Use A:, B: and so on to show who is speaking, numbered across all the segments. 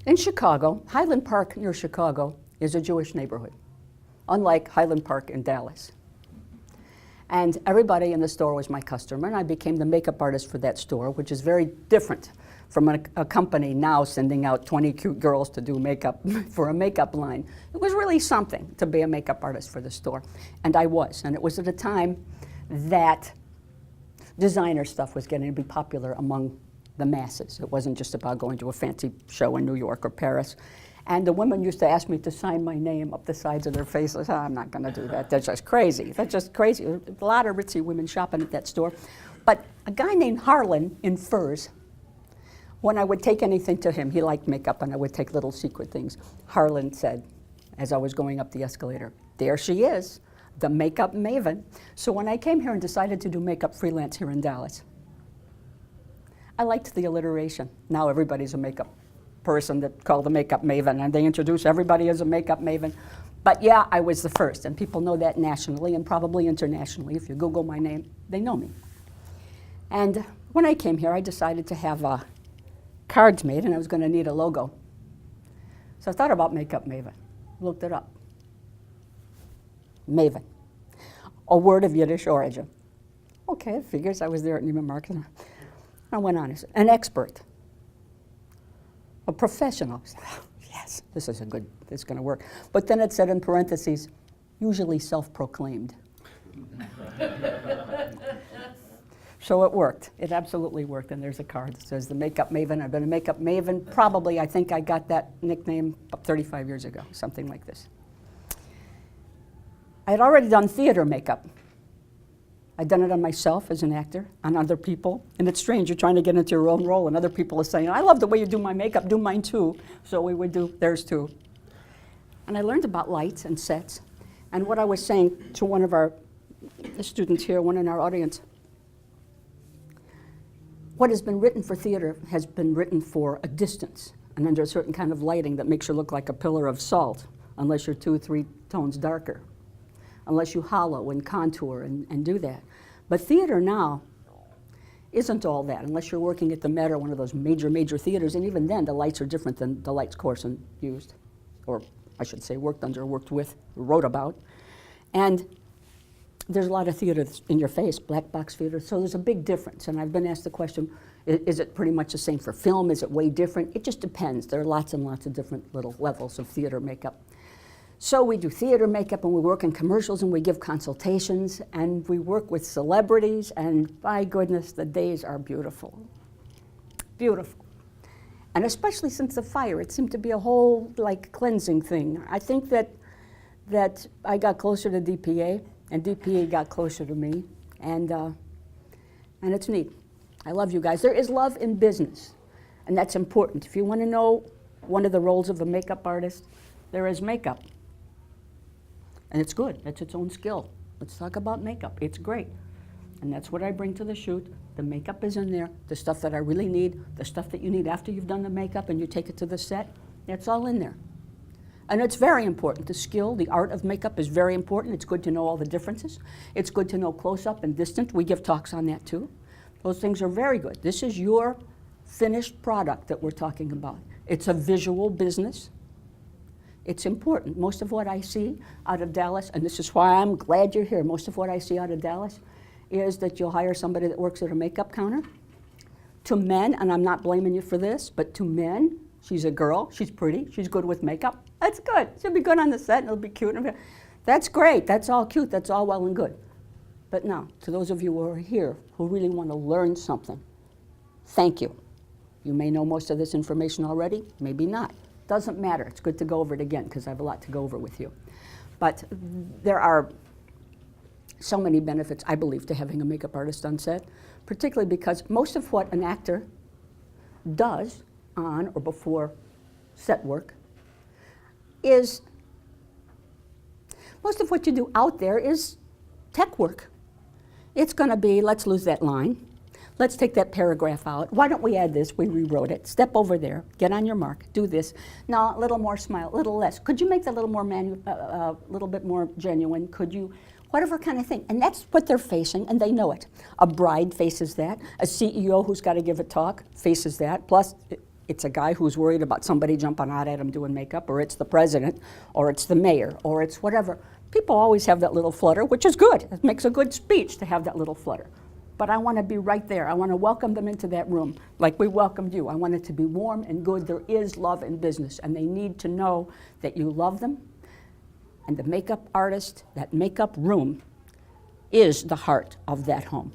A: In Chicago, Highland Park near Chicago is a Jewish neighborhood, unlike Highland Park in Dallas. And everybody in the store was my customer, and I became the makeup artist for that store, which is very different from a company now sending out 20 cute girls to do makeup for a makeup line. It was really something to be a makeup artist for the store, and I was. And it was at a time that designer stuff was getting to be popular among the masses. It wasn't just about going to a fancy show in New York or Paris. And the women used to ask me to sign my name up the sides of their faces. Oh, I'm not going to do that. That's just crazy. That's just crazy. A lot of ritzy women shopping at that store. But a guy named Harlan in Furs, when I would take anything to him, he liked makeup, and I would take little secret things. Harlan said, as I was going up the escalator, there she is, the makeup maven. So when I came here and decided to do makeup freelance here in Dallas, I liked the alliteration. Now everybody's a makeup person that called the makeup maven, and they introduce everybody as a makeup maven. But yeah, I was the first, and people know that nationally and probably internationally. If you Google my name, they know me. And when I came here, I decided to have cards made, and I was going to need a logo. So I thought about makeup maven, looked it up. Maven, a word of Yiddish origin. Okay, it figures. I was there at Neiman Marcus. I went on, an expert, a professional. Yes, this is going to work. But then it said in parentheses, usually self-proclaimed. So it worked. It absolutely worked. And there's a card that says the makeup maven. I've been a makeup maven. Probably, I think I got that nickname about 35 years ago, something like this. I had already done theater makeup. I'd done it on myself as an actor, on other people. And it's strange, you're trying to get into your own role, and other people are saying, I love the way you do my makeup, do mine too. So we would do theirs too. And I learned about lights and sets. And what I was saying to one of our students here, one in our audience, what has been written for theater has been written for a distance and under a certain kind of lighting that makes you look like a pillar of salt, unless you're 2 or 3 tones darker, unless you hollow and contour and do that. But theater now isn't all that, unless you're working at the Met or one of those major theaters, and even then the lights are different than the lights Corson used, or I should say worked under, worked with, wrote about. And there's a lot of theater in your face, black box theater, so there's a big difference. And I've been asked the question, is it pretty much the same for film? Is it way different? It just depends. There are lots and lots of different little levels of theater makeup. So we do theater makeup, and we work in commercials, and we give consultations, and we work with celebrities, and by goodness, the days are beautiful. Beautiful. And especially since the fire, it seemed to be a whole cleansing thing. I think that I got closer to DPA, and DPA got closer to me, and it's neat. I love you guys. There is love in business, and that's important. If you want to know one of the roles of a makeup artist, there is makeup. And it's good. That's its own skill. Let's talk about makeup. It's great. And that's what I bring to the shoot. The makeup is in there. The stuff that I really need, the stuff that you need after you've done the makeup and you take it to the set, that's all in there. And it's very important. The skill, the art of makeup is very important. It's good to know all the differences. It's good to know close-up and distant. We give talks on that too. Those things are very good. This is your finished product that we're talking about. It's a visual business. It's important. Most of what I see out of Dallas, and this is why I'm glad you're here, most of what I see out of Dallas is that you'll hire somebody that works at a makeup counter. To men, and I'm not blaming you for this, but to men, she's a girl, she's pretty, she's good with makeup. That's good. She'll be good on the set, and it'll be cute. That's great. That's all cute. That's all well and good. But now, to those of you who are here who really want to learn something, thank you. You may know most of this information already, maybe not. Doesn't matter. It's good to go over it again because I have a lot to go over with you. But there are so many benefits, I believe, to having a makeup artist on set, particularly because most of what an actor does on or before set work is, most of what you do out there is tech work. It's going to be, let's lose that line. Let's take that paragraph out. Why don't we add this? We rewrote it. Step over there. Get on your mark. Do this. Now, a little more smile, a little less. Could you make that a little more little bit more genuine? Could you, whatever kind of thing. And that's what they're facing, and they know it. A bride faces that. A CEO who's got to give a talk faces that. Plus, it's a guy who's worried about somebody jumping out at him doing makeup, or it's the president, or it's the mayor, or it's whatever. People always have that little flutter, which is good. It makes a good speech to have that little flutter. But I want to be right there. I want to welcome them into that room like we welcomed you. I want it to be warm and good. There is love in business, and they need to know that you love them. And the makeup artist, that makeup room, is the heart of that home.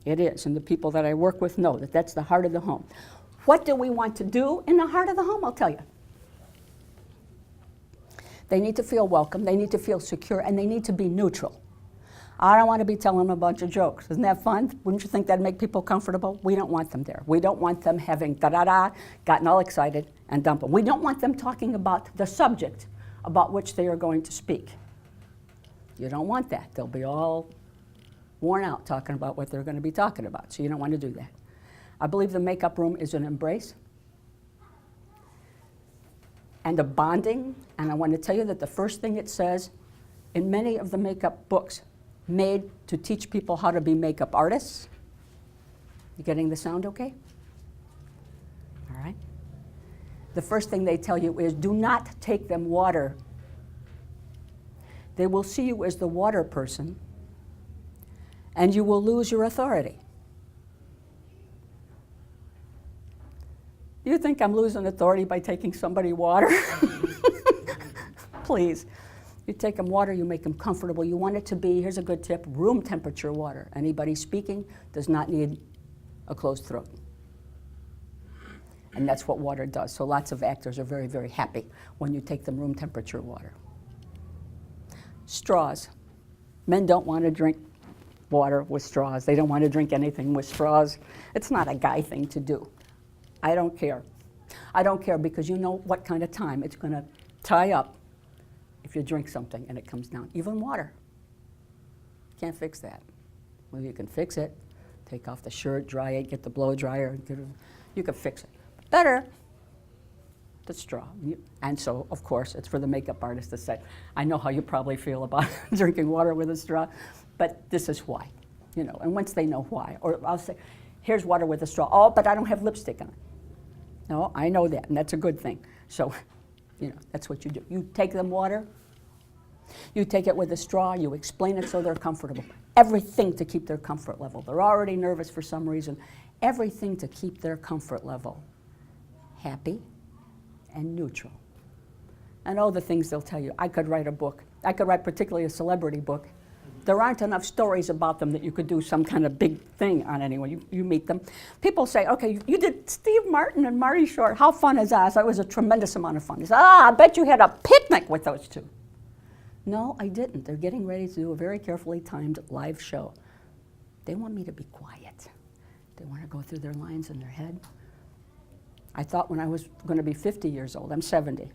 A: It is, and the people that I work with know that that's the heart of the home. What do we want to do in the heart of the home? I'll tell you. They need to feel welcome, they need to feel secure, and they need to be neutral. I don't want to be telling them a bunch of jokes. Isn't that fun? Wouldn't you think that'd make people comfortable? We don't want them there. We don't want them having da-da-da, gotten all excited, and dumping. We don't want them talking about the subject about which they are going to speak. You don't want that. They'll be all worn out talking about what they're going to be talking about, so you don't want to do that. I believe the makeup room is an embrace and a bonding, and I want to tell you that the first thing it says in many of the makeup books made to teach people how to be makeup artists, you getting the sound okay? All right. The first thing they tell you is do not take them water. They will see you as the water person, and you will lose your authority. You think I'm losing authority by taking somebody water? Please. You take them water, you make them comfortable. You want it to be, here's a good tip, room temperature water. Anybody speaking does not need a closed throat. And that's what water does. So lots of actors are very, very happy when you take them room temperature water. Straws. Men don't want to drink water with straws. They don't want to drink anything with straws. It's not a guy thing to do. I don't care. I don't care because you know what kind of time it's going to tie up if you drink something and it comes down. Even water. Can't fix that. Well, you can fix it. Take off the shirt, dry it, get the blow dryer. You can fix it. Better the straw. And so, of course, it's for the makeup artist to say, I know how you probably feel about drinking water with a straw, but this is why. You know, and once they know why, or I'll say, here's water with a straw. Oh, but I don't have lipstick on it. No, I know that, and that's a good thing. So, you know, that's what you do. You take them water, you take it with a straw, you explain it so they're comfortable. Everything to keep their comfort level. They're already nervous for some reason. Everything to keep their comfort level happy and neutral. And all the things they'll tell you. I could write a book. I could write particularly a celebrity book. There aren't enough stories about them that you could do some kind of big thing on anyone. You meet them. People say, okay, you did Steve Martin and Marty Short. How fun is that? That was a tremendous amount of fun. He said, I bet you had a picnic with those two. No, I didn't. They're getting ready to do a very carefully timed live show. They want me to be quiet. They want to go through their lines in their head. I thought when I was going to be 50 years old, I'm 70,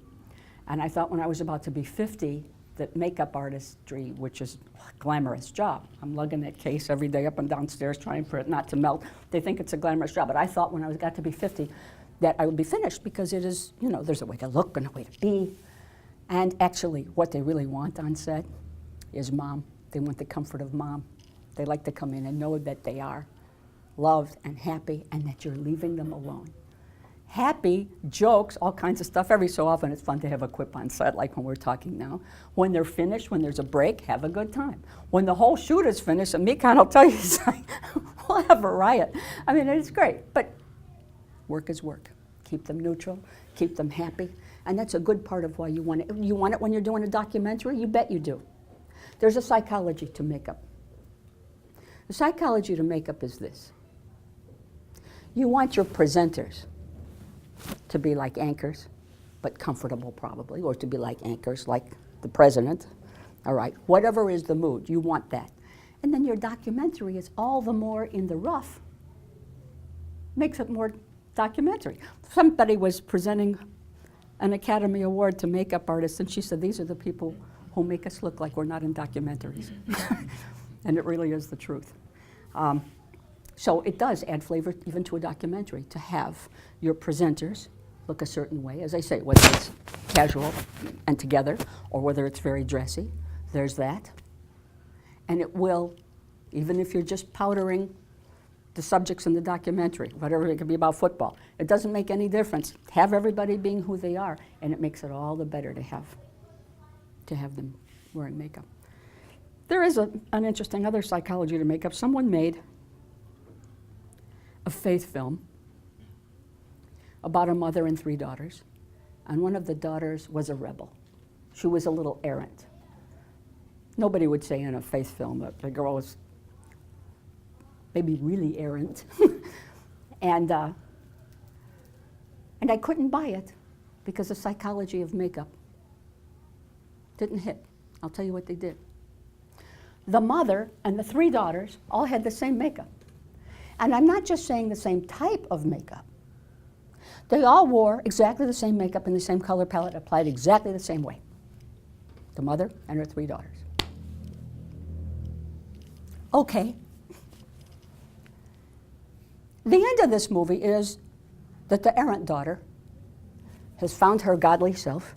A: and I thought when I was about to be 50, that makeup artistry, which is a glamorous job. I'm lugging that case every day up and downstairs trying for it not to melt. They think it's a glamorous job, but I thought when I got to be 50 that I would be finished because it is, you know, there's a way to look and a way to be. And actually, what they really want on set is mom. They want the comfort of mom. They like to come in and know that they are loved and happy and that you're leaving them alone. Happy, jokes, all kinds of stuff. Every so often it's fun to have a quip on set, like when we're talking now. When they're finished, when there's a break, have a good time. When the whole shoot is finished, and Mikon will tell you, it's like, we'll have a riot. I mean, it's great, but work is work. Keep them neutral, keep them happy, and that's a good part of why you want it. You want it when you're doing a documentary? You bet you do. There's a psychology to makeup. The psychology to makeup is this. You want your presenters to be like anchors, but comfortable probably, or to be like anchors like the president. All right, whatever is the mood, you want that. And then your documentary is all the more in the rough, makes it more documentary. Somebody was presenting an Academy Award to makeup artists, and she said, these are the people who make us look like we're not in documentaries. And it really is the truth. So it does add flavor even to a documentary to have your presenters look a certain way. As I say, whether it's casual and together or whether it's very dressy, there's that. And it will, even if you're just powdering the subjects in the documentary, whatever, it could be about football. It doesn't make any difference. Have everybody being who they are, and it makes it all the better to have them wearing makeup. There is an interesting other psychology to makeup. Someone made a faith film about a mother and 3 daughters, and one of the daughters was a rebel. She was a little errant. Nobody would say in a faith film that the girl was maybe really errant. and I couldn't buy it because the psychology of makeup didn't hit. I'll tell you what they did. The mother and the 3 daughters all had the same makeup. And I'm not just saying the same type of makeup. They all wore exactly the same makeup in the same color palette, applied exactly the same way. The mother and her 3 daughters. Okay. The end of this movie is that the errant daughter has found her godly self.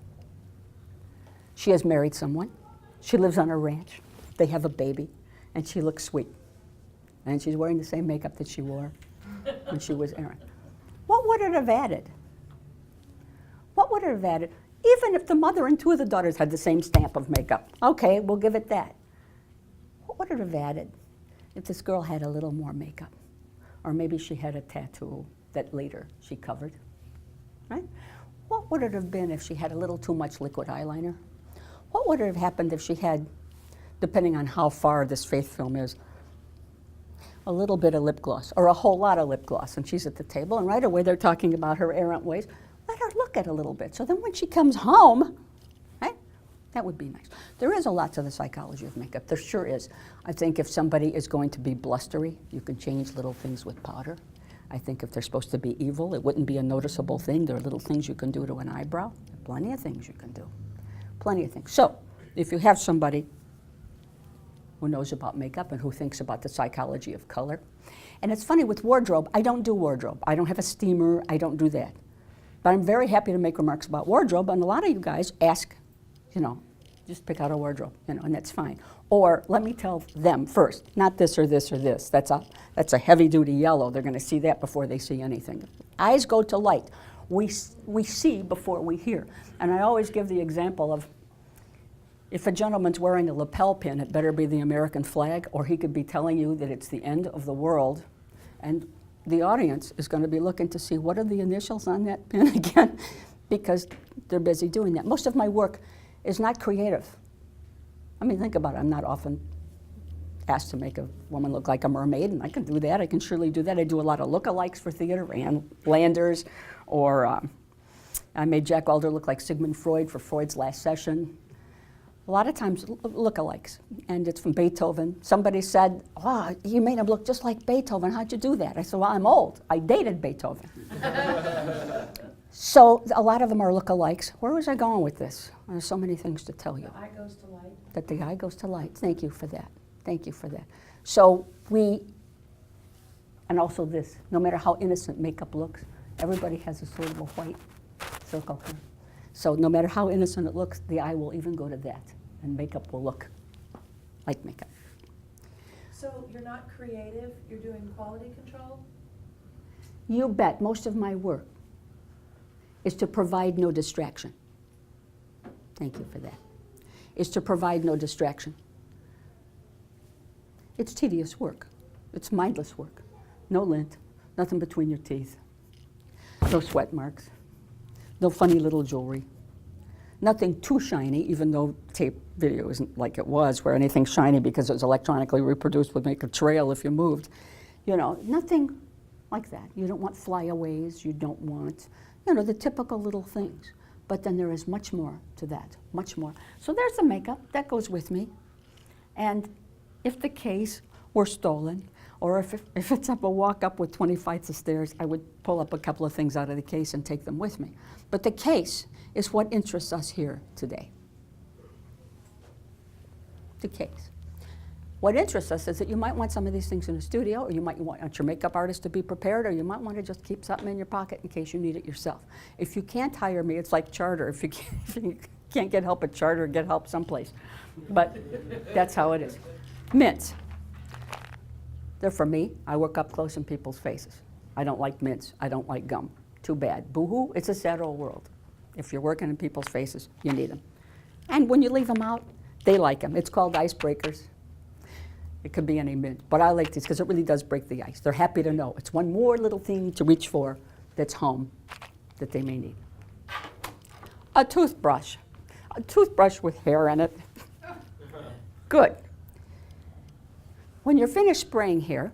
A: She has married someone. She lives on a ranch. They have a baby, and she looks sweet. And she's wearing the same makeup that she wore when she was errant. What would it have added? What would it have added? Even if the mother and 2 of the daughters had the same stamp of makeup. Okay, we'll give it that. What would it have added if this girl had a little more makeup? Or maybe she had a tattoo that later she covered, right? What would it have been if she had a little too much liquid eyeliner? What would have happened if she had, depending on how far this faith film is, a little bit of lip gloss or a whole lot of lip gloss, and she's at the table, and right away they're talking about her errant ways. Let her look at it a little bit. So then when she comes home, right, that would be nice. There is a lot to the psychology of makeup. There sure is. I think if somebody is going to be blustery, you can change little things with powder. I think if they're supposed to be evil, it wouldn't be a noticeable thing. There are little things you can do to an eyebrow. Plenty of things you can do. Plenty of things. So if you have somebody who knows about makeup and who thinks about the psychology of color. And it's funny, with wardrobe, I don't do wardrobe. I don't have a steamer, I don't do that. But I'm very happy to make remarks about wardrobe, and a lot of you guys ask, just pick out a wardrobe, and that's fine. Or let me tell them first, not this or this or this. That's a heavy-duty yellow. They're going to see that before they see anything. Eyes go to light. We see before we hear. And I always give the example of, if a gentleman's wearing a lapel pin, it better be the American flag, or he could be telling you that it's the end of the world, and the audience is going to be looking to see what are the initials on that pin again, because they're busy doing that. Most of my work is not creative. I mean, think about it. I'm not often asked to make a woman look like a mermaid, and I can do that. I can surely do that. I do a lot of lookalikes for theater, Landers, or I made Jack Alder look like Sigmund Freud for Freud's Last Session. A lot of times lookalikes, and it's from Beethoven. Somebody said, "Oh, you made him look just like Beethoven. How'd you do that?" I said, "Well, I'm old. I dated Beethoven." So a lot of them are lookalikes. Where was I going with this? There's so many things to tell you.
B: The eye goes to light.
A: That the eye goes to light. Thank you for that. Thank you for that. So and also this, no matter how innocent makeup looks, everybody has a sort of a white circle here. So no matter how innocent it looks, the eye will even go to that, and makeup will look like makeup.
B: So you're not creative, you're doing quality control?
A: You bet. Most of my work is to provide no distraction. Thank you for that. Is to provide no distraction. It's tedious work. It's mindless work. No lint, nothing between your teeth, no sweat marks, no funny little jewelry, nothing too shiny, even though tape video isn't like it was, where anything shiny because it was electronically reproduced would make a trail if you moved. Nothing like that. You don't want flyaways, you don't want, the typical little things. But then there is much more to that, much more. So there's the makeup, that goes with me. And if the case were stolen, or if it's up a walk up with 20 flights of stairs, I would pull up a couple of things out of the case and take them with me. But the case is what interests us here today. The case. What interests us is that you might want some of these things in the studio, or you might want your makeup artist to be prepared, or you might want to just keep something in your pocket in case you need it yourself. If you can't hire me, it's like charter. If you can't get help at charter, get help someplace. But that's how it is. Mints. They're for me. I work up close in people's faces. I don't like mints. I don't like gum. Too bad. Boo-hoo, it's a sad old world. If you're working in people's faces, you need them. And when you leave them out, they like them. It's called icebreakers. It could be any mint. But I like these because it really does break the ice. They're happy to know. It's one more little thing to reach for that's home that they may need. A toothbrush. A toothbrush with hair in it. Good. When you're finished spraying hair,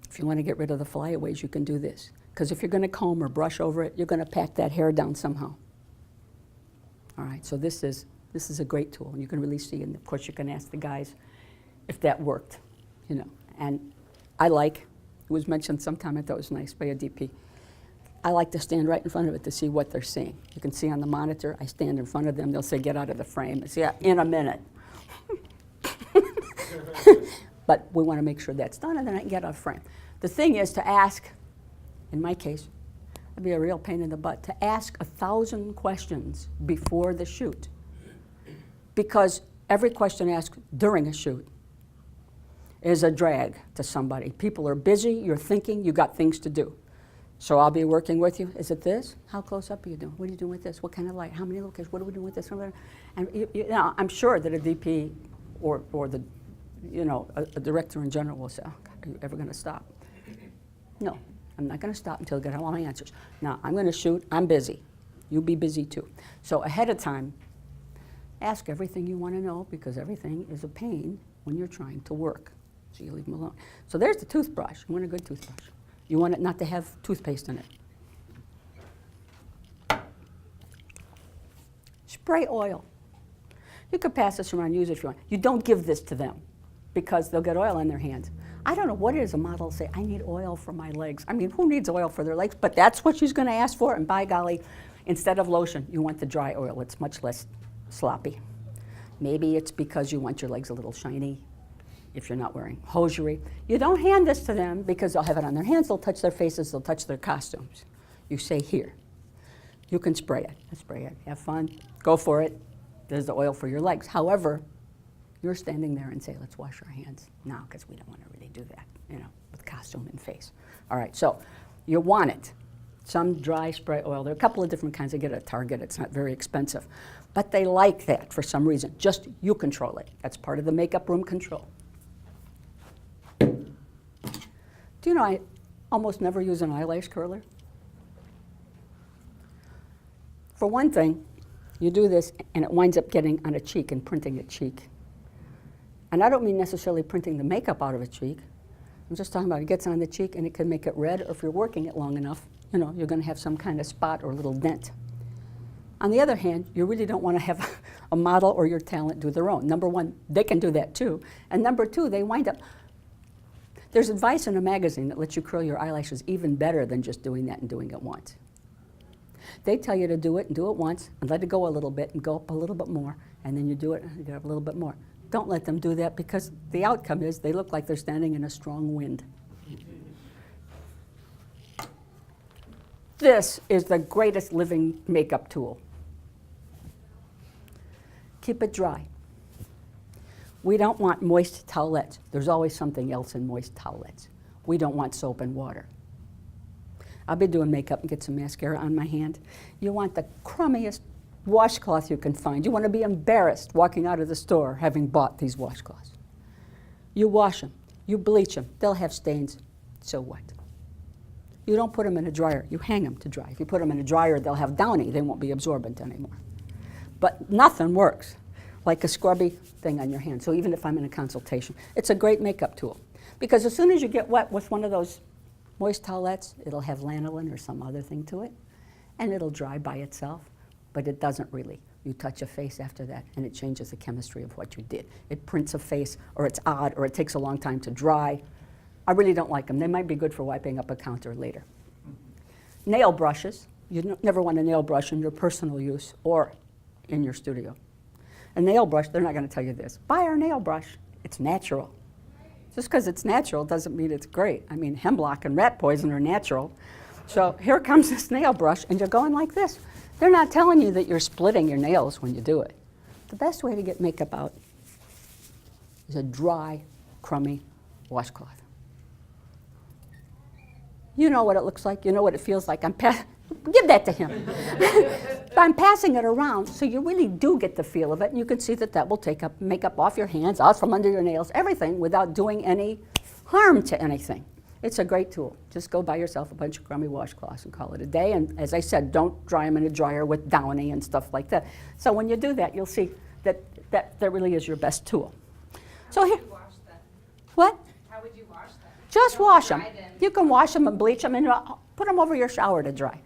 A: if you want to get rid of the flyaways, you can do this. Because if you're going to comb or brush over it, you're going to pack that hair down somehow. All right, so this is a great tool. And you can really see, and of course you can ask the guys if that worked, you know. And I like, it was mentioned sometime, I thought it was nice by a DP. I like to stand right in front of it to see what they're seeing. You can see on the monitor, I stand in front of them, they'll say, get out of the frame. I say, yeah, in a minute. But we want to make sure that's done, and then I can get out of frame. The thing is to ask, in my case, it'd be a real pain in the butt, to ask 1,000 questions before the shoot. Because every question asked during a shoot is a drag to somebody. People are busy, you're thinking, you got things to do. So I'll be working with you. Is it this? How close up are you doing? What are you doing with this? What kind of light? How many locations? What are we doing with this? And you know, I'm sure that a DP or the, you know, a director in general will say, oh, God, are you ever going to stop? No, I'm not going to stop until I get all my answers. Now, I'm going to shoot. I'm busy. You be busy too. So ahead of time, ask everything you want to know, because everything is a pain when you're trying to work. So you leave them alone. So there's the toothbrush. You want a good toothbrush. You want it not to have toothpaste in it. Spray oil. You could pass this around, use it if you want. You don't give this to them because they'll get oil in their hands. I don't know what it is a model will say, I need oil for my legs. I mean, who needs oil for their legs? But that's what she's going to ask for, and by golly, instead of lotion, you want the dry oil. It's much less sloppy. Maybe it's because you want your legs a little shiny if you're not wearing hosiery. You don't hand this to them because they'll have it on their hands, they'll touch their faces, they'll touch their costumes. You say, here, you can spray it. Spray it, have fun, go for it. There's the oil for your legs. However, you're standing there and say, let's wash our hands now, because we don't want to really do that, you know, with costume and face. All right, so you want it. Some dry spray oil. There are a couple of different kinds. I get at Target. It's not very expensive. But they like that for some reason. Just you control it. That's part of the makeup room control. Do you know I almost never use an eyelash curler? For one thing, you do this and it winds up getting on a cheek and printing a cheek. And I don't mean necessarily printing the makeup out of a cheek. I'm just talking about it gets on the cheek and it can make it red, or if you're working it long enough, you know, you're going to have some kind of spot or a little dent. On the other hand, you really don't want to have a model or your talent do their own. Number one, they can do that too. And number two, they wind up, there's advice in a magazine that lets you curl your eyelashes even better than just doing that and doing it once. They tell you to do it and do it once and let it go a little bit and go up a little bit more, and then you do it and go up a little bit more. Don't let them do that, because the outcome is they look like they're standing in a strong wind. This is the greatest living makeup tool. Keep it dry. We don't want moist towelettes. There's always something else in moist towelettes. We don't want soap and water. I'll be doing makeup and get some mascara on my hand. You want the crummiest washcloth you can find. You want to be embarrassed walking out of the store having bought these washcloths. You wash them. You bleach them. They'll have stains. So what? You don't put them in a dryer. You hang them to dry. If you put them in a dryer, they'll have downy. They won't be absorbent anymore. But nothing works like a scrubby thing on your hand. So even if I'm in a consultation, it's a great makeup tool. Because as soon as you get wet with one of those moist towelettes, it'll have lanolin or some other thing to it, and it'll dry by itself, but it doesn't really. You touch a face after that, and it changes the chemistry of what you did. It prints a face, or it's odd, or it takes a long time to dry. I really don't like them. They might be good for wiping up a counter later. Nail brushes. You never want a nail brush in your personal use or in your studio. A nail brush, they're not going to tell you this. Buy our nail brush. It's natural. Just because it's natural doesn't mean it's great. I mean, hemlock and rat poison are natural. So here comes this nail brush, and you're going like this. They're not telling you that you're splitting your nails when you do it. The best way to get makeup out is a dry, crummy washcloth. You know what it looks like. You know what it feels like. Give that to him. I'm passing it around, so you really do get the feel of it, and you can see that that will take up makeup off your hands, out from under your nails, everything, without doing any harm to anything. It's a great tool. Just go buy yourself a bunch of crummy washcloths and call it a day. And as I said, don't dry them in a dryer with Downy and stuff like that. So when you do that, you'll see that that really is your best tool. So here, what?
C: How would you wash them?
A: Just wash them.
C: Dry them.
A: You can wash them and bleach them and put them over your shower to dry.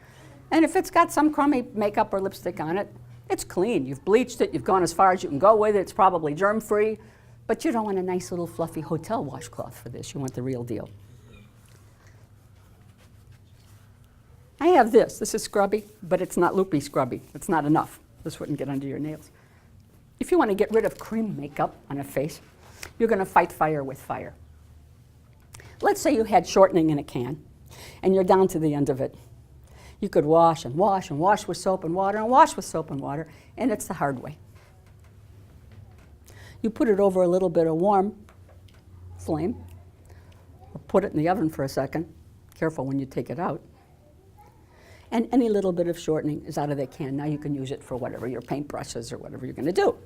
A: And if it's got some crummy makeup or lipstick on it, it's clean. You've bleached it. You've gone as far as you can go with it. It's probably germ-free. But you don't want a nice little fluffy hotel washcloth for this. You want the real deal. I have this. This is scrubby, but it's not loopy scrubby. It's not enough. This wouldn't get under your nails. If you want to get rid of cream makeup on a face, you're going to fight fire with fire. Let's say you had shortening in a can, and you're down to the end of it. You could wash and wash and wash with soap and water and wash with soap and water, and it's the hard way. You put it over a little bit of warm flame, or put it in the oven for a second. Careful when you take it out. And any little bit of shortening is out of that can. Now you can use it for whatever, your paintbrushes or whatever you're going to do.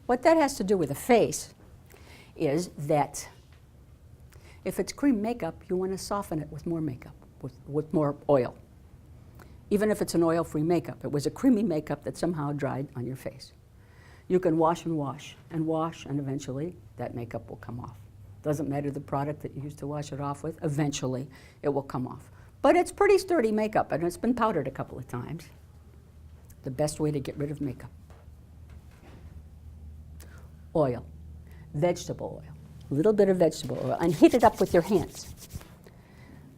A: What that has to do with a face is that if it's cream makeup, you want to soften it with more makeup, with more oil. Even if it's an oil-free makeup, it was a creamy makeup that somehow dried on your face. You can wash and wash and wash, and eventually that makeup will come off. Doesn't matter the product that you used to wash it off with, eventually it will come off. But it's pretty sturdy makeup, and it's been powdered a couple of times. The best way to get rid of makeup. Oil, vegetable oil, a little bit of vegetable oil, and heat it up with your hands.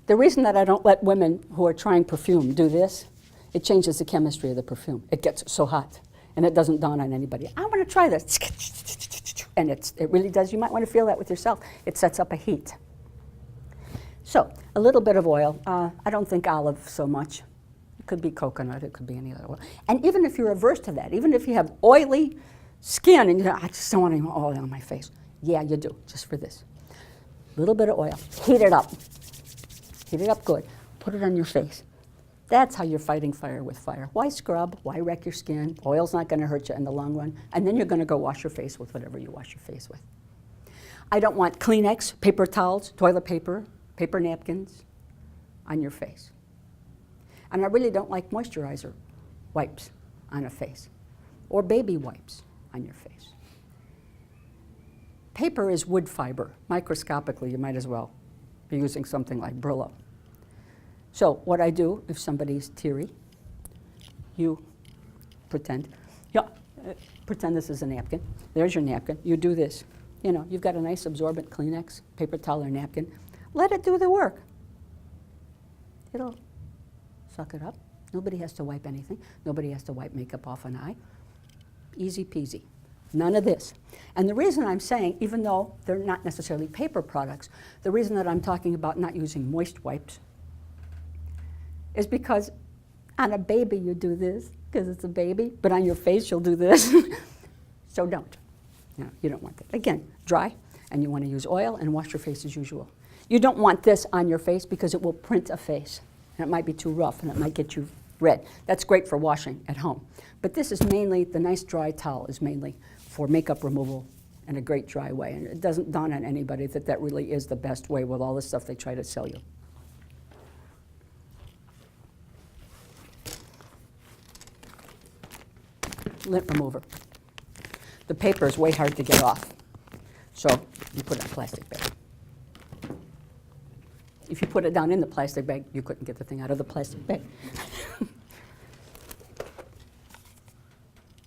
A: The reason that I don't let women who are trying perfume do this, it changes the chemistry of the perfume. It gets so hot, and it doesn't dawn on anybody. I want to try this. And it really does. You might want to feel that with yourself. It sets up a heat. So, a little bit of oil. I don't think olive so much. It could be coconut. It could be any other oil. And even if you're averse to that, even if you have oily skin and you know, I just don't want any oil on my face. Yeah, you do, just for this. A little bit of oil. Heat it up. Heat it up good. Put it on your face. That's how you're fighting fire with fire. Why scrub? Why wreck your skin? Oil's not going to hurt you in the long run. And then you're going to go wash your face with whatever you wash your face with. I don't want Kleenex, paper towels, toilet paper, paper napkins on your face. And I really don't like moisturizer wipes on a face or baby wipes on your face. Paper is wood fiber. Microscopically, you might as well be using something like Brillo. So what I do, if somebody's teary, you pretend this is a napkin. There's your napkin. You do this. You know, you've got a nice absorbent Kleenex, paper towel or napkin. Let it do the work. It'll suck it up. Nobody has to wipe anything. Nobody has to wipe makeup off an eye. Easy peasy. None of this. And the reason I'm saying, even though they're not necessarily paper products, the reason that I'm talking about not using moist wipes is because on a baby you do this, because it's a baby, but on your face you'll do this. So don't. You don't want that. Again, dry, and you want to use oil and wash your face as usual. You don't want this on your face because it will print a face. And it might be too rough, and it might get you red. That's great for washing at home. But this is mainly, the nice dry towel is mainly for makeup removal in a great dry way. And it doesn't dawn on anybody that that really is the best way with all the stuff they try to sell you. Lint remover. The paper is way hard to get off. So you put it in a plastic bag. If you put it down in the plastic bag, you couldn't get the thing out of the plastic bag.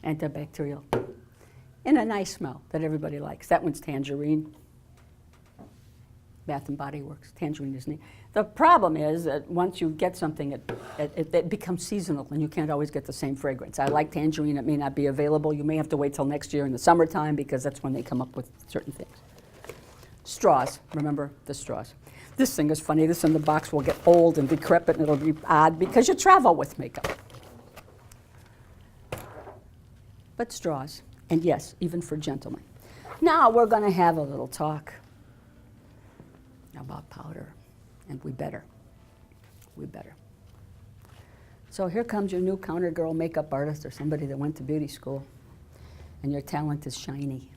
A: Antibacterial. And a nice smell that everybody likes. That one's tangerine. Bath and Body Works. Tangerine is neat. The problem is that once you get something, it becomes seasonal, and you can't always get the same fragrance. I like tangerine. It may not be available. You may have to wait till next year in the summertime because that's when they come up with certain things. Straws. Remember the straws. This thing is funny. This in the box will get old and decrepit, and it'll be odd because you travel with makeup. But straws. And yes, even for gentlemen. Now we're going to have a little talk about powder. And we better. We better. So here comes your new counter girl makeup artist or somebody that went to beauty school, and your talent is shiny.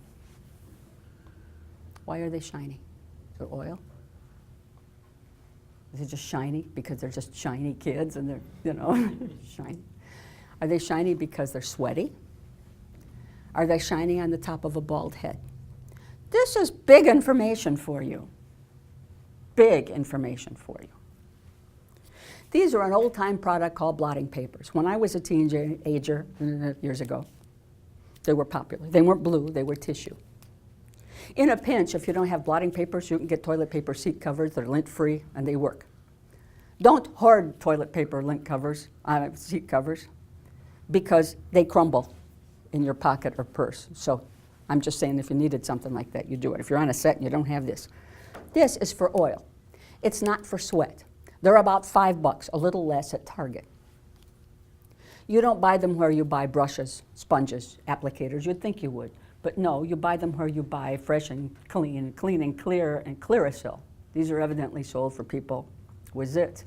A: Why are they shiny? Is it oil? Is it just shiny because they're just shiny kids and they're, shiny? Are they shiny because they're sweaty? Are they shiny on the top of a bald head? This is big information for you. Big information for you. These are an old-time product called blotting papers. When I was a teenager years ago, they were popular. They weren't blue, they were tissue. In a pinch, if you don't have blotting papers, you can get toilet paper seat covers. They're lint-free, and they work. Don't hoard toilet paper lint covers, seat covers, because they crumble in your pocket or purse. So I'm just saying if you needed something like that, you do it. If you're on a set and you don't have this. This is for oil. It's not for sweat. They're about $5, a little less at Target. You don't buy them where you buy brushes, sponges, applicators. You'd think you would. But no, you buy them where you buy Fresh and Clean and Clear and Clearasil. These are evidently sold for people with zits.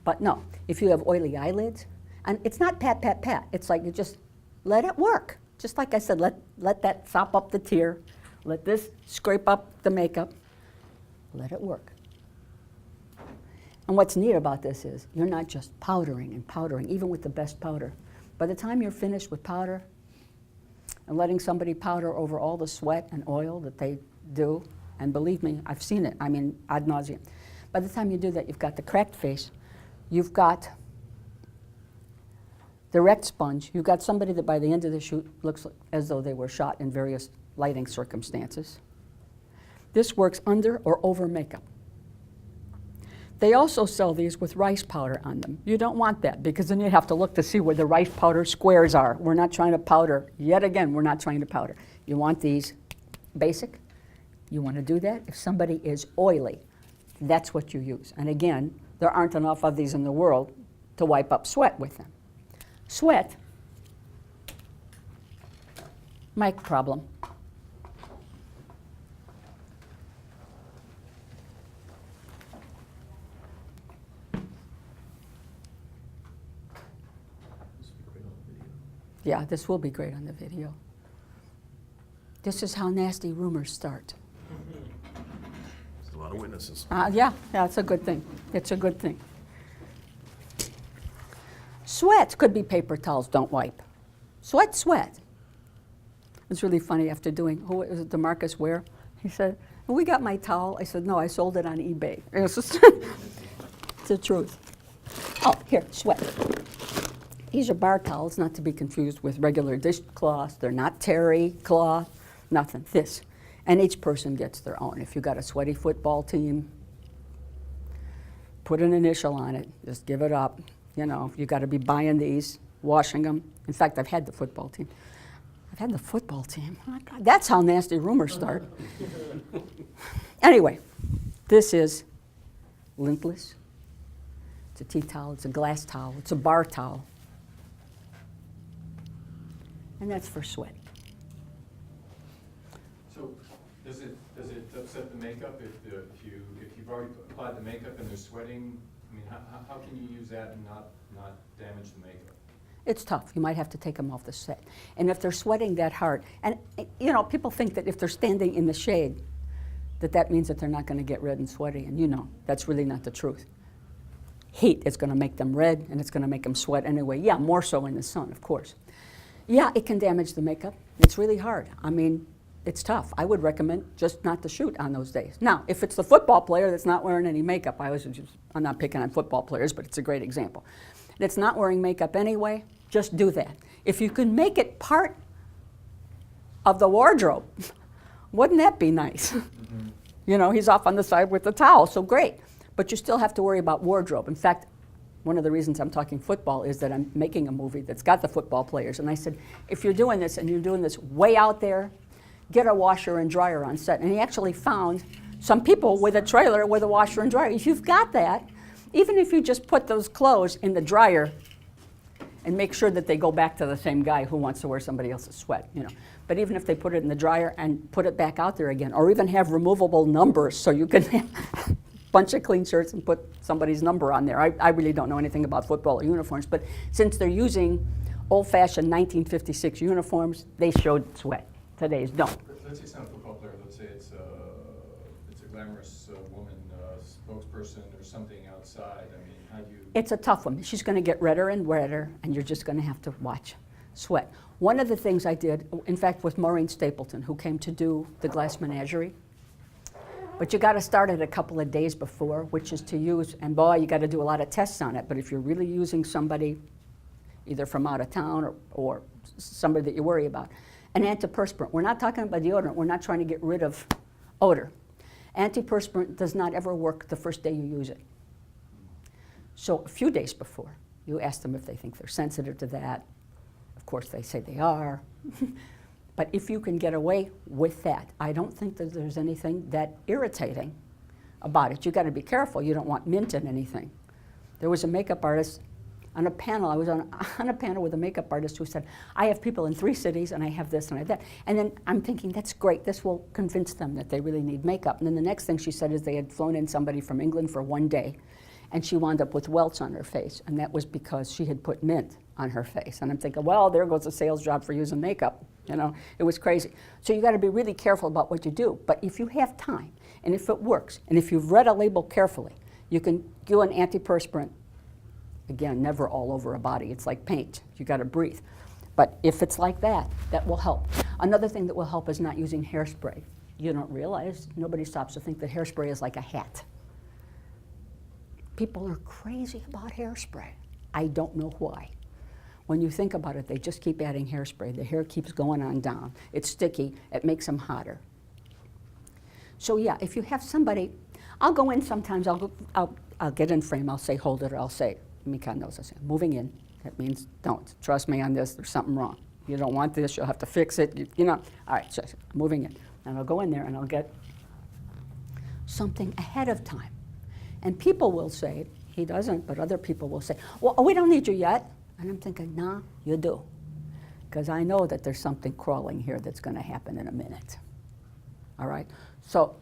A: But no, if you have oily eyelids, and it's not pat, pat, pat. It's like you just let it work. Just like I said, let that sop up the tear. Let this scrape up the makeup. Let it work. And what's neat about this is you're not just powdering and powdering, even with the best powder. By the time you're finished with powder and letting somebody powder over all the sweat and oil that they do, and believe me, I've seen it, I mean, ad nauseum. By the time you do that, you've got the cracked face, you've got the wrecked sponge, you've got somebody that by the end of the shoot looks as though they were shot in various lighting circumstances. This works under or over makeup. They also sell these with rice powder on them. You don't want that because then you have to look to see where the rice powder squares are. We're not trying to powder. Yet again, we're not trying to powder. You want these basic. You want to do that. If somebody is oily, that's what you use. And again, there aren't enough of these in the world to wipe up sweat with them. Sweat, mic problem. Yeah, this will be great on the video. This is how nasty rumors start.
C: There's a lot of witnesses.
A: Yeah, it's a good thing. It's a good thing. Sweat could be paper towels, don't wipe. Sweat. It's really funny after doing, who was it, DeMarcus Ware? He said, well, we got my towel. I said, no, I sold it on eBay. It's just it's the truth. Oh, here, sweat. These are bar towels, not to be confused with regular dishcloths. They're not terry cloth, nothing, this. And each person gets their own. If you've got a sweaty football team, put an initial on it, just give it up. You've got to be buying these, washing them. In fact, I've had the football team. Oh my God, that's how nasty rumors start. Anyway, this is lintless. It's a tea towel, it's a glass towel, it's a bar towel. And that's for sweat.
D: So does it upset the makeup if you've already applied the makeup and they're sweating? I mean, how can you use that and not damage the makeup?
A: It's tough. You might have to take them off the set. And if they're sweating that hard, and people think that if they're standing in the shade, that means that they're not going to get red and sweaty, and that's really not the truth. Heat is going to make them red, and it's going to make them sweat anyway. Yeah, more so in the sun, of course. Yeah, it can damage the makeup. It's really hard. I mean, it's tough. I would recommend just not to shoot on those days. Now, if it's the football player that's not wearing any makeup, I'm not picking on football players, but it's a great example. That's not wearing makeup anyway, just do that. If you can make it part of the wardrobe, wouldn't that be nice? Mm-hmm. He's off on the side with the towel, so great. But you still have to worry about wardrobe. In fact, one of the reasons I'm talking football is that I'm making a movie that's got the football players. And I said, if you're doing this and you're doing this way out there, get a washer and dryer on set. And he actually found some people with a trailer with a washer and dryer. If you've got that, even if you just put those clothes in the dryer and make sure that they go back to the same guy who wants to wear somebody else's sweat, But even if they put it in the dryer and put it back out there again, or even have removable numbers so you can bunch of clean shirts and put somebody's number on there. I really don't know anything about football or uniforms, but since they're using old-fashioned 1956 uniforms, they showed sweat. Today's don't.
D: Let's say it's not a football player, let's say it's a glamorous woman, spokesperson or something outside. I mean, how do you?
A: It's a tough one. She's going to get redder and redder, and you're just going to have to watch sweat. One of the things I did, in fact, with Maureen Stapleton, who came to do the glass menagerie, but you got to start it a couple of days before, which is to use, and boy, you got to do a lot of tests on it, but if you're really using somebody either from out of town or somebody that you worry about, an antiperspirant. We're not talking about deodorant. We're not trying to get rid of odor. Antiperspirant does not ever work the first day you use it. So a few days before, you ask them if they think they're sensitive to that. Of course, they say they are. But if you can get away with that, I don't think that there's anything that irritating about it. You got to be careful. You don't want mint in anything. There was a makeup artist on a panel. I was on a panel with a makeup artist who said, I have people in 3 cities and I have this and I have that. And then I'm thinking, that's great. This will convince them that they really need makeup. And then the next thing she said is they had flown in somebody from England for 1 day and she wound up with welts on her face. And that was because she had put mint on her face. And I'm thinking, well, there goes a sales job for using makeup. You know, it was crazy. So you got to be really careful about what you do. But if you have time and if it works and if you've read a label carefully, you can do an antiperspirant. Again, never all over a body. It's like paint. You got to breathe. But if it's like that, that will help. Another thing that will help is not using hairspray. You don't realize, nobody stops to think that hairspray is like a hat. People are crazy about hairspray. I don't know why. When you think about it, they just keep adding hairspray. The hair keeps going on down. It's sticky. It makes them hotter. So yeah, if you have somebody, I'll go in sometimes. I'll get in frame. I'll say hold it, or I'll say, Mikon knows I say, moving in. That means don't. Trust me on this. There's something wrong. You don't want this. You'll have to fix it. You know. All right, so moving in. And I'll go in there and I'll get something ahead of time. And people will say, he doesn't, but other people will say, well, we don't need you yet. And I'm thinking, nah, you do. Because I know that there's something crawling here that's going to happen in a minute. All right? So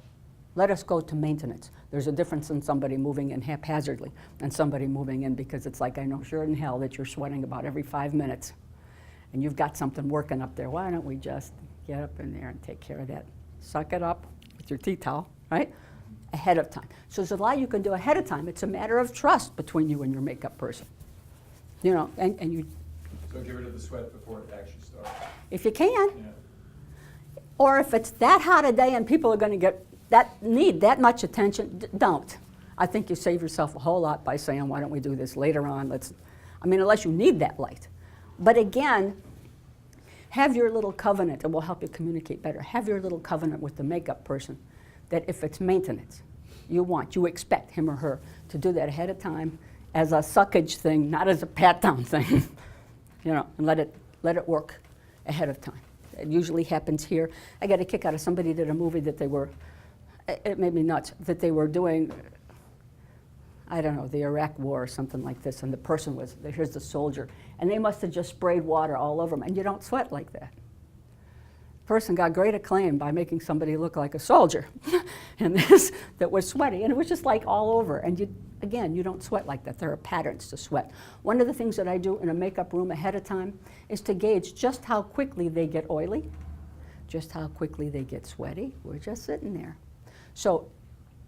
A: let us go to maintenance. There's a difference in somebody moving in haphazardly and somebody moving in because it's like, I know sure in hell that you're sweating about every 5 minutes and you've got something working up there. Why don't we just get up in there and take care of that? Suck it up with your tea towel, right? Ahead of time. So there's a lot you can do ahead of time. It's a matter of trust between you and your makeup person. You know, and you...
D: So get rid of the sweat before it actually starts.
A: If you can.
D: Yeah.
A: Or if it's that hot a day and people are going to get need that much attention, don't. I think you save yourself a whole lot by saying, why don't we do this later on? Unless you need that light. But again, have your little covenant. It will help you communicate better. Have your little covenant with the makeup person that if it's maintenance, you expect him or her to do that ahead of time as a suckage thing, not as a pat-down thing. You know, and let it work ahead of time. It usually happens here. I got a kick out of somebody did a movie that they were, it made me nuts, that they were doing, I don't know, the Iraq War or something like this, and the person was, here's the soldier, and they must have just sprayed water all over them, and you don't sweat like that. Person got great acclaim by making somebody look like a soldier, and this that was sweaty, and it was just like all over, and you don't sweat like that. There are patterns to sweat. One of the things that I do in a makeup room ahead of time is to gauge just how quickly they get oily, just how quickly they get sweaty. We're just sitting there. So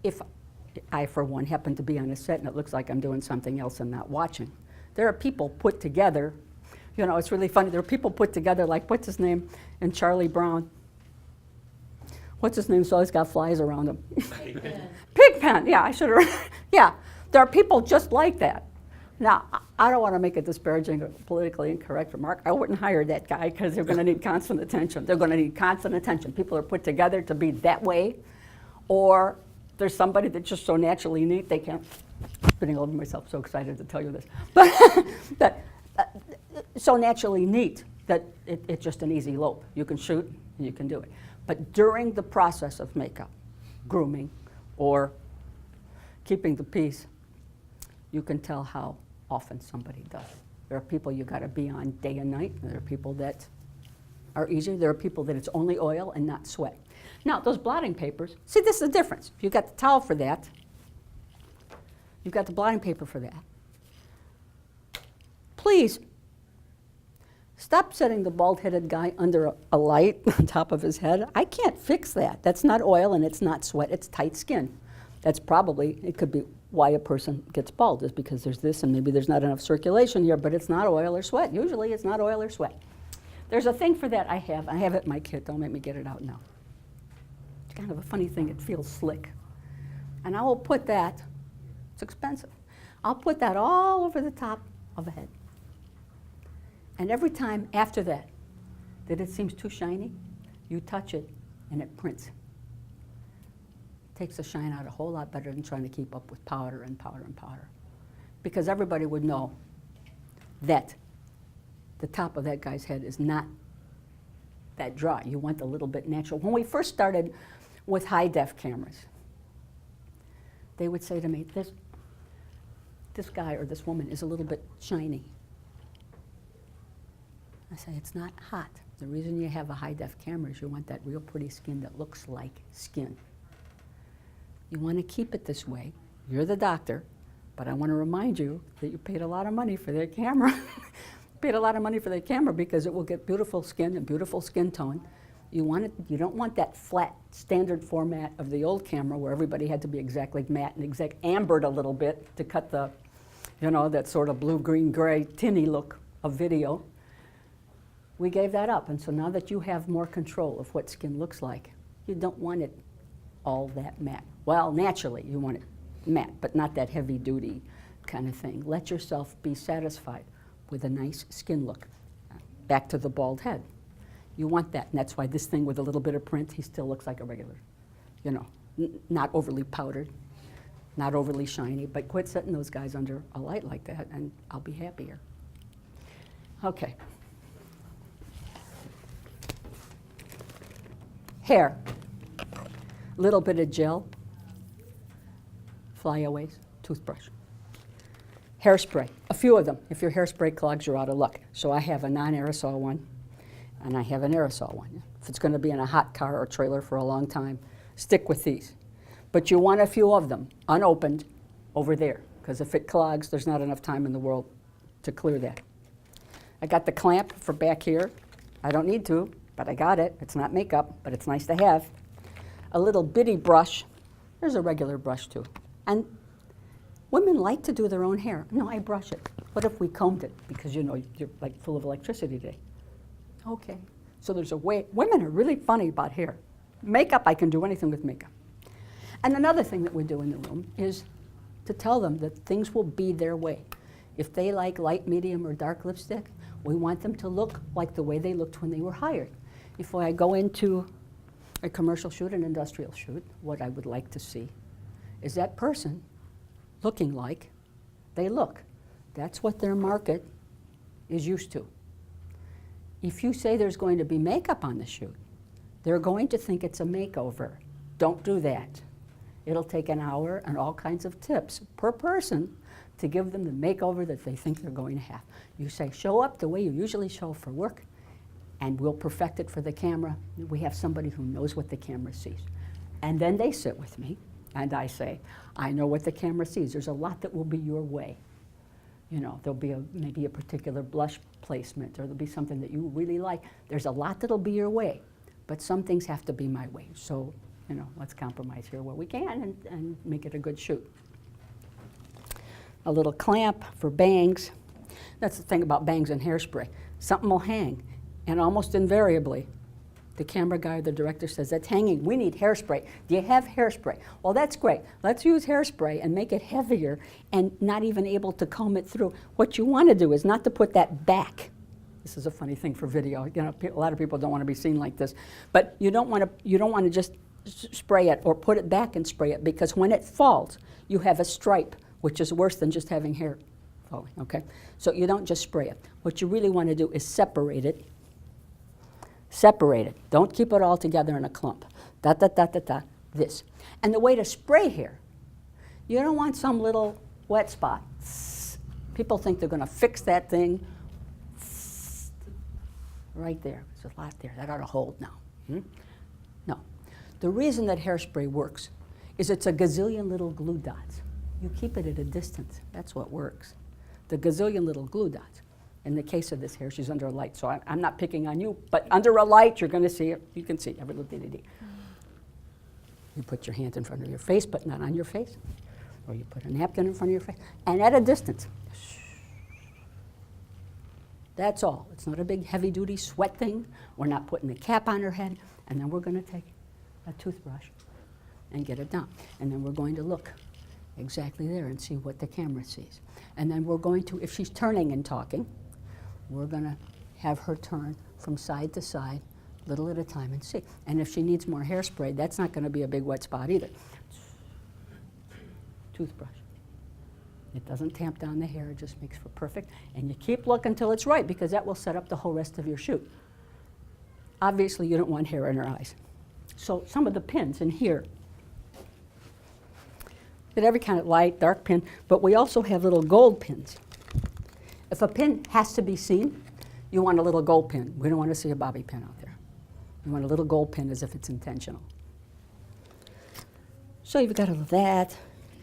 A: if I, for one, happen to be on a set and it looks like I'm doing something else and not watching, there are people put together. You know, it's really funny. There are people put together like, what's his name in Charlie Brown? What's his name? So always got flies around him. Pigpen. Yeah, I should have. Yeah, there are people just like that. Now, I don't want to make a disparaging or politically incorrect remark. I wouldn't hire that guy because they're going to need constant attention. They're going to need constant attention. People are put together to be that way, or there's somebody that's just so naturally neat they can't. I'm spitting all over myself. So excited to tell you this, but that so naturally neat that it's just an easy lope. You can shoot and you can do it. But during the process of makeup, grooming, or keeping the peace, you can tell how often somebody does it. There are people you got to be on day and night. There are people that are easier. There are people that it's only oil and not sweat. Now, those blotting papers, see, this is the difference. If you got the towel for that, You've got the blotting paper for that. Please, stop setting the bald-headed guy under a light on top of his head. I can't fix that. That's not oil and it's not sweat, it's tight skin. That's probably, it could be why a person gets bald, is because there's this and maybe there's not enough circulation here, but it's not oil or sweat. Usually it's not oil or sweat. There's a thing for that I have it in my kit, don't make me get it out now. It's kind of a funny thing, it feels slick. And I will put that, it's expensive, I'll put that all over the top of a head. And every time after that it seems too shiny, you touch it and it prints. Takes the shine out a whole lot better than trying to keep up with powder and powder and powder. Because everybody would know that the top of that guy's head is not that dry. You want a little bit natural. When we first started with high-def cameras, they would say to me, this guy or this woman is a little bit shiny. I say, it's not hot. The reason you have a high-def camera is you want that real pretty skin that looks like skin. You want to keep it this way. You're the doctor, but I want to remind you that you paid a lot of money for their camera. Paid a lot of money for their camera because it will get beautiful skin and beautiful skin tone. You don't want that flat standard format of the old camera where everybody had to be exactly matte and ambered a little bit to cut the, that sort of blue, green, gray, tinny look of video. We gave that up, and so now that you have more control of what skin looks like, you don't want it all that matte. Well, naturally, you want it matte, but not that heavy-duty kind of thing. Let yourself be satisfied with a nice skin look. Back to the bald head. You want that, and that's why this thing with a little bit of print, he still looks like a regular, not overly powdered, not overly shiny, but quit setting those guys under a light like that, and I'll be happier. Okay. Hair. Little bit of gel, flyaways, toothbrush. Hairspray, a few of them. If your hairspray clogs, you're out of luck. So I have a non-aerosol one, and I have an aerosol one. If it's going to be in a hot car or trailer for a long time, stick with these. But you want a few of them unopened over there, because if it clogs, there's not enough time in the world to clear that. I got the clamp for back here. I don't need to, but I got it. It's not makeup, but it's nice to have. A little bitty brush. There's a regular brush too. And women like to do their own hair. No, I brush it. What if we combed it? Because you're like full of electricity today. Okay. So there's a way. Women are really funny about hair. Makeup, I can do anything with makeup. And another thing that we do in the room is to tell them that things will be their way. If they like light, medium, or dark lipstick, we want them to look like the way they looked when they were hired. If I go into a commercial shoot, an industrial shoot, what I would like to see is that person looking like they look. That's what their market is used to. If you say there's going to be makeup on the shoot, they're going to think it's a makeover. Don't do that. It'll take an hour and all kinds of tips per person to give them the makeover that they think they're going to have. You say, show up the way you usually show for work, and we'll perfect it for the camera. We have somebody who knows what the camera sees. And then they sit with me, and I say, I know what the camera sees. There's a lot that will be your way. There'll be maybe a particular blush placement, or there'll be something that you really like. There's a lot that'll be your way, but some things have to be my way. So, let's compromise here where we can and make it a good shoot. A little clamp for bangs. That's the thing about bangs and hairspray. Something will hang. And almost invariably, the camera guy or the director says, that's hanging, we need hairspray. Do you have hairspray? Well, that's great. Let's use hairspray and make it heavier and not even able to comb it through. What you want to do is not to put that back. This is a funny thing for video. A lot of people don't want to be seen like this. But you don't want to just spray it or put it back and spray it, because when it falls, you have a stripe, which is worse than just having hair falling, okay? So you don't just spray it. What you really want to do is separate it. Separate it. Don't keep it all together in a clump. This. And the way to spray hair, you don't want some little wet spot. People think they're going to fix that thing right there. There's a lot there. That ought to hold now. No. The reason that hairspray works is it's a gazillion little glue dots. You keep it at a distance. That's what works. The gazillion little glue dots. In the case of this hair, she's under a light, so I'm not picking on you, but under a light, you're going to see it. You can see every little ditty. You put your hand in front of your face, but not on your face. Or you put a napkin in front of your face, and at a distance. That's all. It's not a big heavy-duty sweat thing. We're not putting a cap on her head, and then we're going to take a toothbrush and get it down. And then we're going to look exactly there and see what the camera sees. And then we're going to, if she's turning and talking, we're going to have her turn from side to side, little at a time, and see. And if she needs more hairspray, that's not going to be a big wet spot either. Toothbrush. It doesn't tamp down the hair, it just makes for perfect. And you keep looking until it's right, because that will set up the whole rest of your shoot. Obviously, you don't want hair in her eyes. So some of the pins in here, get every kind of light, dark pin, but we also have little gold pins. If a pin has to be seen, you want a little gold pin. We don't want to see a bobby pin out there. You want a little gold pin as if it's intentional. So you've got all of that.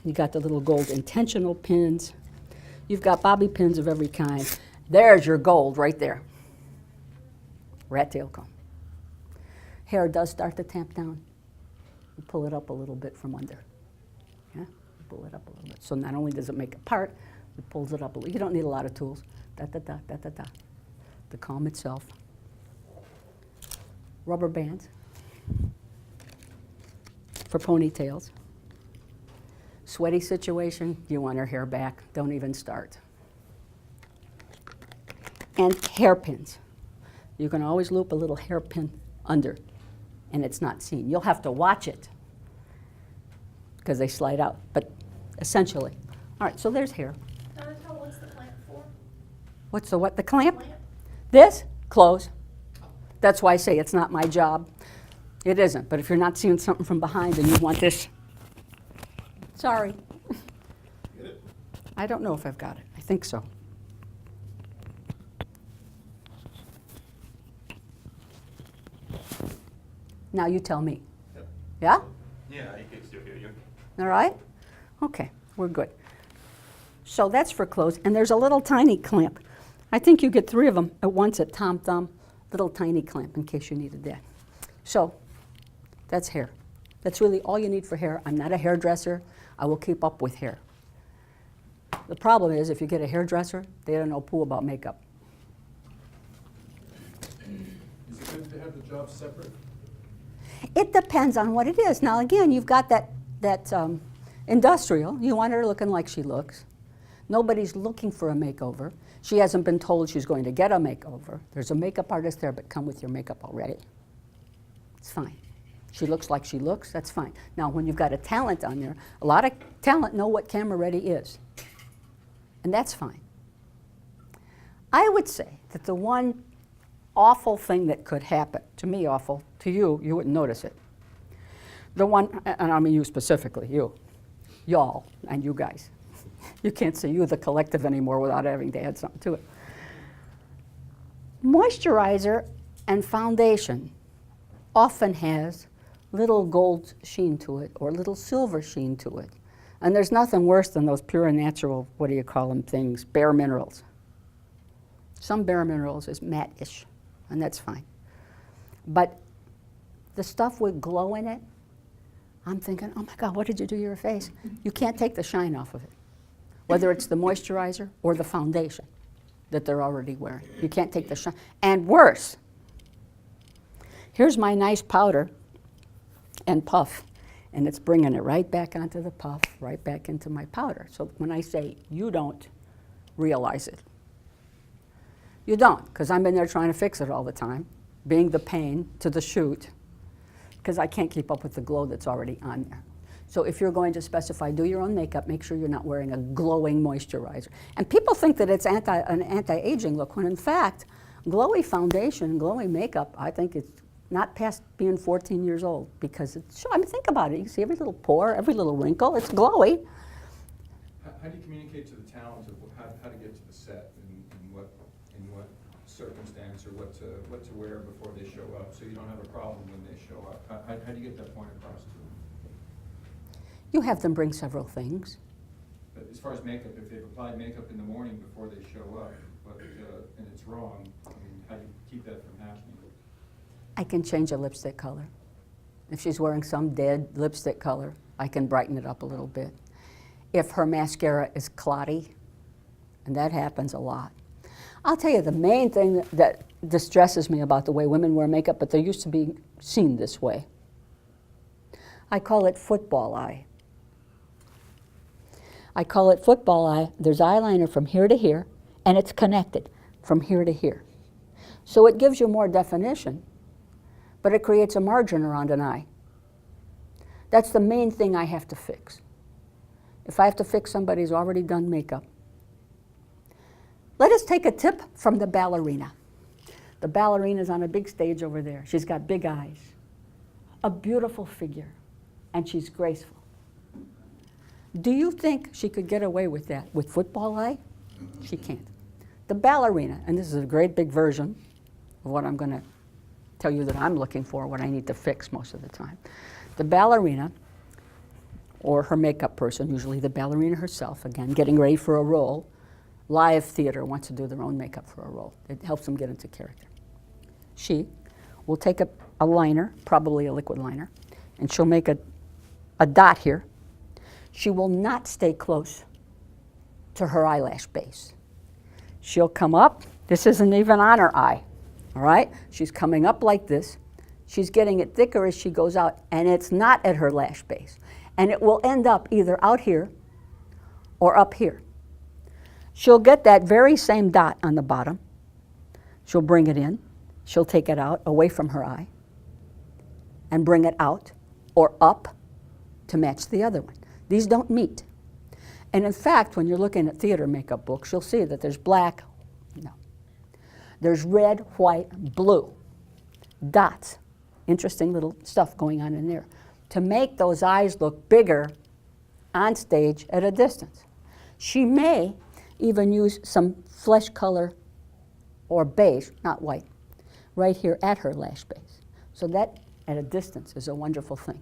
A: You got the little gold intentional pins. You've got bobby pins of every kind. There's your gold right there. Rat tail comb. Hair does start to tamp down. You pull it up a little bit from under. Yeah? You pull it up a little bit. So not only does it make a part, it pulls it up a little. You don't need a lot of tools. Da da da da da da. The comb itself. Rubber bands for ponytails. Sweaty situation, you want her hair back. Don't even start. And hairpins. You can always loop a little hairpin under, and it's not seen. You'll have to watch it because they slide out, but essentially. All right, so there's hair.
B: What's the clamp for?
A: What's the what? The clamp?
B: Clamp?
A: This? Close. That's why I say it's not my job. It isn't, but if you're not seeing something from behind and you want this, sorry.
C: Get it?
A: I don't know if I've got it. I think so. Now you tell me.
C: Yep.
A: Yeah?
C: Yeah, I can still hear you.
A: All right? Okay, we're good. So that's for clothes. And there's a little tiny clamp. I think you get 3 of them at once at Tom Thumb. Little tiny clamp in case you needed that. So that's hair. That's really all you need for hair. I'm not a hairdresser. I will keep up with hair. The problem is if you get a hairdresser, they don't know poo about makeup.
D: Is it good to have the jobs separate?
A: It depends on what it is. Now again, you've got that industrial. You want her looking like she looks. Nobody's looking for a makeover. She hasn't been told she's going to get a makeover. There's a makeup artist there, but come with your makeup already. It's fine. She looks like she looks, that's fine. Now, when you've got a talent on there, a lot of talent know what camera ready is. And that's fine. I would say that the one awful thing that could happen, to me awful, to you, you wouldn't notice it. The one, and I mean you specifically, you, y'all, and you guys. You can't say you, the collective, anymore without having to add something to it. Moisturizer and foundation often has little gold sheen to it or little silver sheen to it. And there's nothing worse than those pure and natural, what do you call them, things, bare minerals. Some bare minerals is matte-ish, and that's fine. But the stuff with glow in it, I'm thinking, oh my God, what did you do to your face? You can't take the shine off of it, whether it's the moisturizer or the foundation that they're already wearing. You can't take the shine. And worse, here's my nice powder and puff, and it's bringing it right back onto the puff, right back into my powder. So when I say you don't realize it, you don't, because I'm in there trying to fix it all the time, being the pain to the shoot, because I can't keep up with the glow that's already on there. So if you're going to specify, do your own makeup, make sure you're not wearing a glowing moisturizer. And people think that it's an anti-aging look, when in fact, glowy foundation, glowy makeup, I think it's not past being 14 years old, because it's, I mean, think about it. You see every little pore, every little wrinkle, it's glowy.
D: How do you communicate to the talent of how to get to the set and what circumstance or what to wear before they show up, so you don't have a problem when they show up? How do you get that point across to them?
A: You have them bring several things.
D: as far as makeup, if they've applied makeup in the morning before they show up, but, and it's wrong, I mean, how do you keep that from happening?
A: I can change a lipstick color. If she's wearing some dead lipstick color, I can brighten it up a little bit. If her mascara is clotty, and that happens a lot. I'll tell you the main thing that distresses me about the way women wear makeup, but they're used to being seen this way. I call it football eye. I call it football eye. There's eyeliner from here to here, and it's connected from here to here. So it gives you more definition, but it creates a margin around an eye. That's the main thing I have to fix. If I have to fix somebody who's already done makeup. Let us take a tip from the ballerina. The ballerina's on a big stage over there. She's got big eyes, a beautiful figure, and she's graceful. Do you think she could get away with that with football eye? She can't. The ballerina, and this is a great big version of what I'm going to tell you that I'm looking for, what I need to fix most of the time. The ballerina, or her makeup person, usually the ballerina herself, again, getting ready for a role. Live theater wants to do their own makeup for a role. It helps them get into character. She will take a liner, probably a liquid liner, and she'll make a dot here. She will not stay close to her eyelash base. She'll come up. This isn't even on her eye, all right? She's coming up like this. She's getting it thicker as she goes out, and it's not at her lash base. And it will end up either out here or up here. She'll get that very same dot on the bottom. She'll bring it in. She'll take it out away from her eye and bring it out or up to match the other one. These don't meet. And in fact, when you're looking at theater makeup books, you'll see that there's black, no. There's red, white, blue dots. Interesting little stuff going on in there to make those eyes look bigger on stage at a distance. She may even use some flesh color or beige, not white, right here at her lash base. So that, at a distance, is a wonderful thing.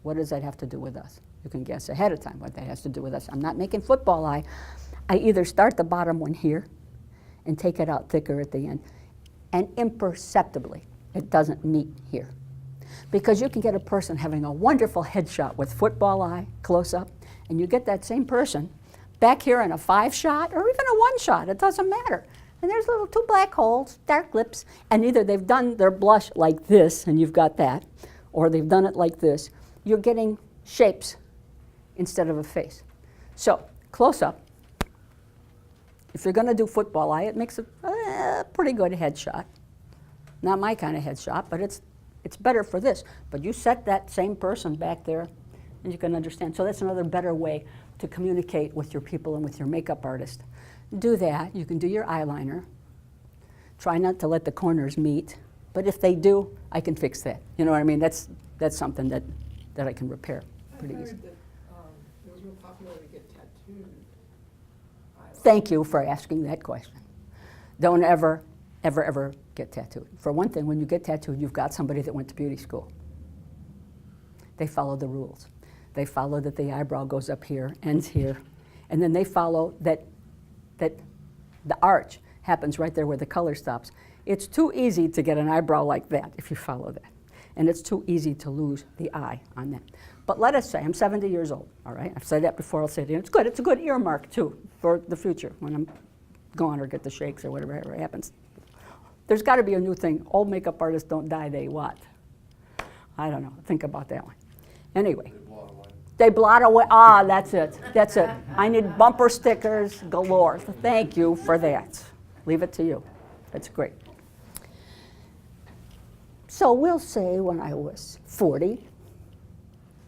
A: What does that have to do with us? You can guess ahead of time what that has to do with us. I'm not making football eye. I either start the bottom one here and take it out thicker at the end, and imperceptibly, it doesn't meet here. Because you can get a person having a wonderful headshot with football eye, close up, and you get that same person back here in a 5-shot or even a 1-shot, it doesn't matter. And there's little 2 black holes, dark lips, and either they've done their blush like this, and you've got that, or they've done it like this. You're getting shapes instead of a face. So, close up. If you're going to do football eye, it makes a pretty good headshot. Not my kind of headshot, but it's better for this. But you set that same person back there, and you can understand. So that's another better way to communicate with your people and with your makeup artist. Do that. You can do your eyeliner. Try not to let the corners meet. But if they do, I can fix that. You know what I mean? That's something that I can repair pretty easily.
E: I heard that it was real popular to get tattooed.
A: Thank you for asking that question. Don't ever get tattooed. For one thing, when you get tattooed, you've got somebody that went to beauty school. They follow the rules. They follow that the eyebrow goes up here, ends here, and then they follow that the arch happens right there where the color stops. It's too easy to get an eyebrow like that if you follow that. And it's too easy to lose the eye on that. But let us say, I'm 70 years old, all right? I've said that before, I'll say it again. It's good. It's a good earmark, too, for the future when I'm gone or get the shakes or whatever happens. There's got to be a new thing. Old makeup artists don't die, they what? I don't know. Think about that one. Anyway. They blot away. Ah, that's it. That's it. I need bumper stickers galore. Thank you for that. Leave it to you. That's great. So we'll say when I was 40,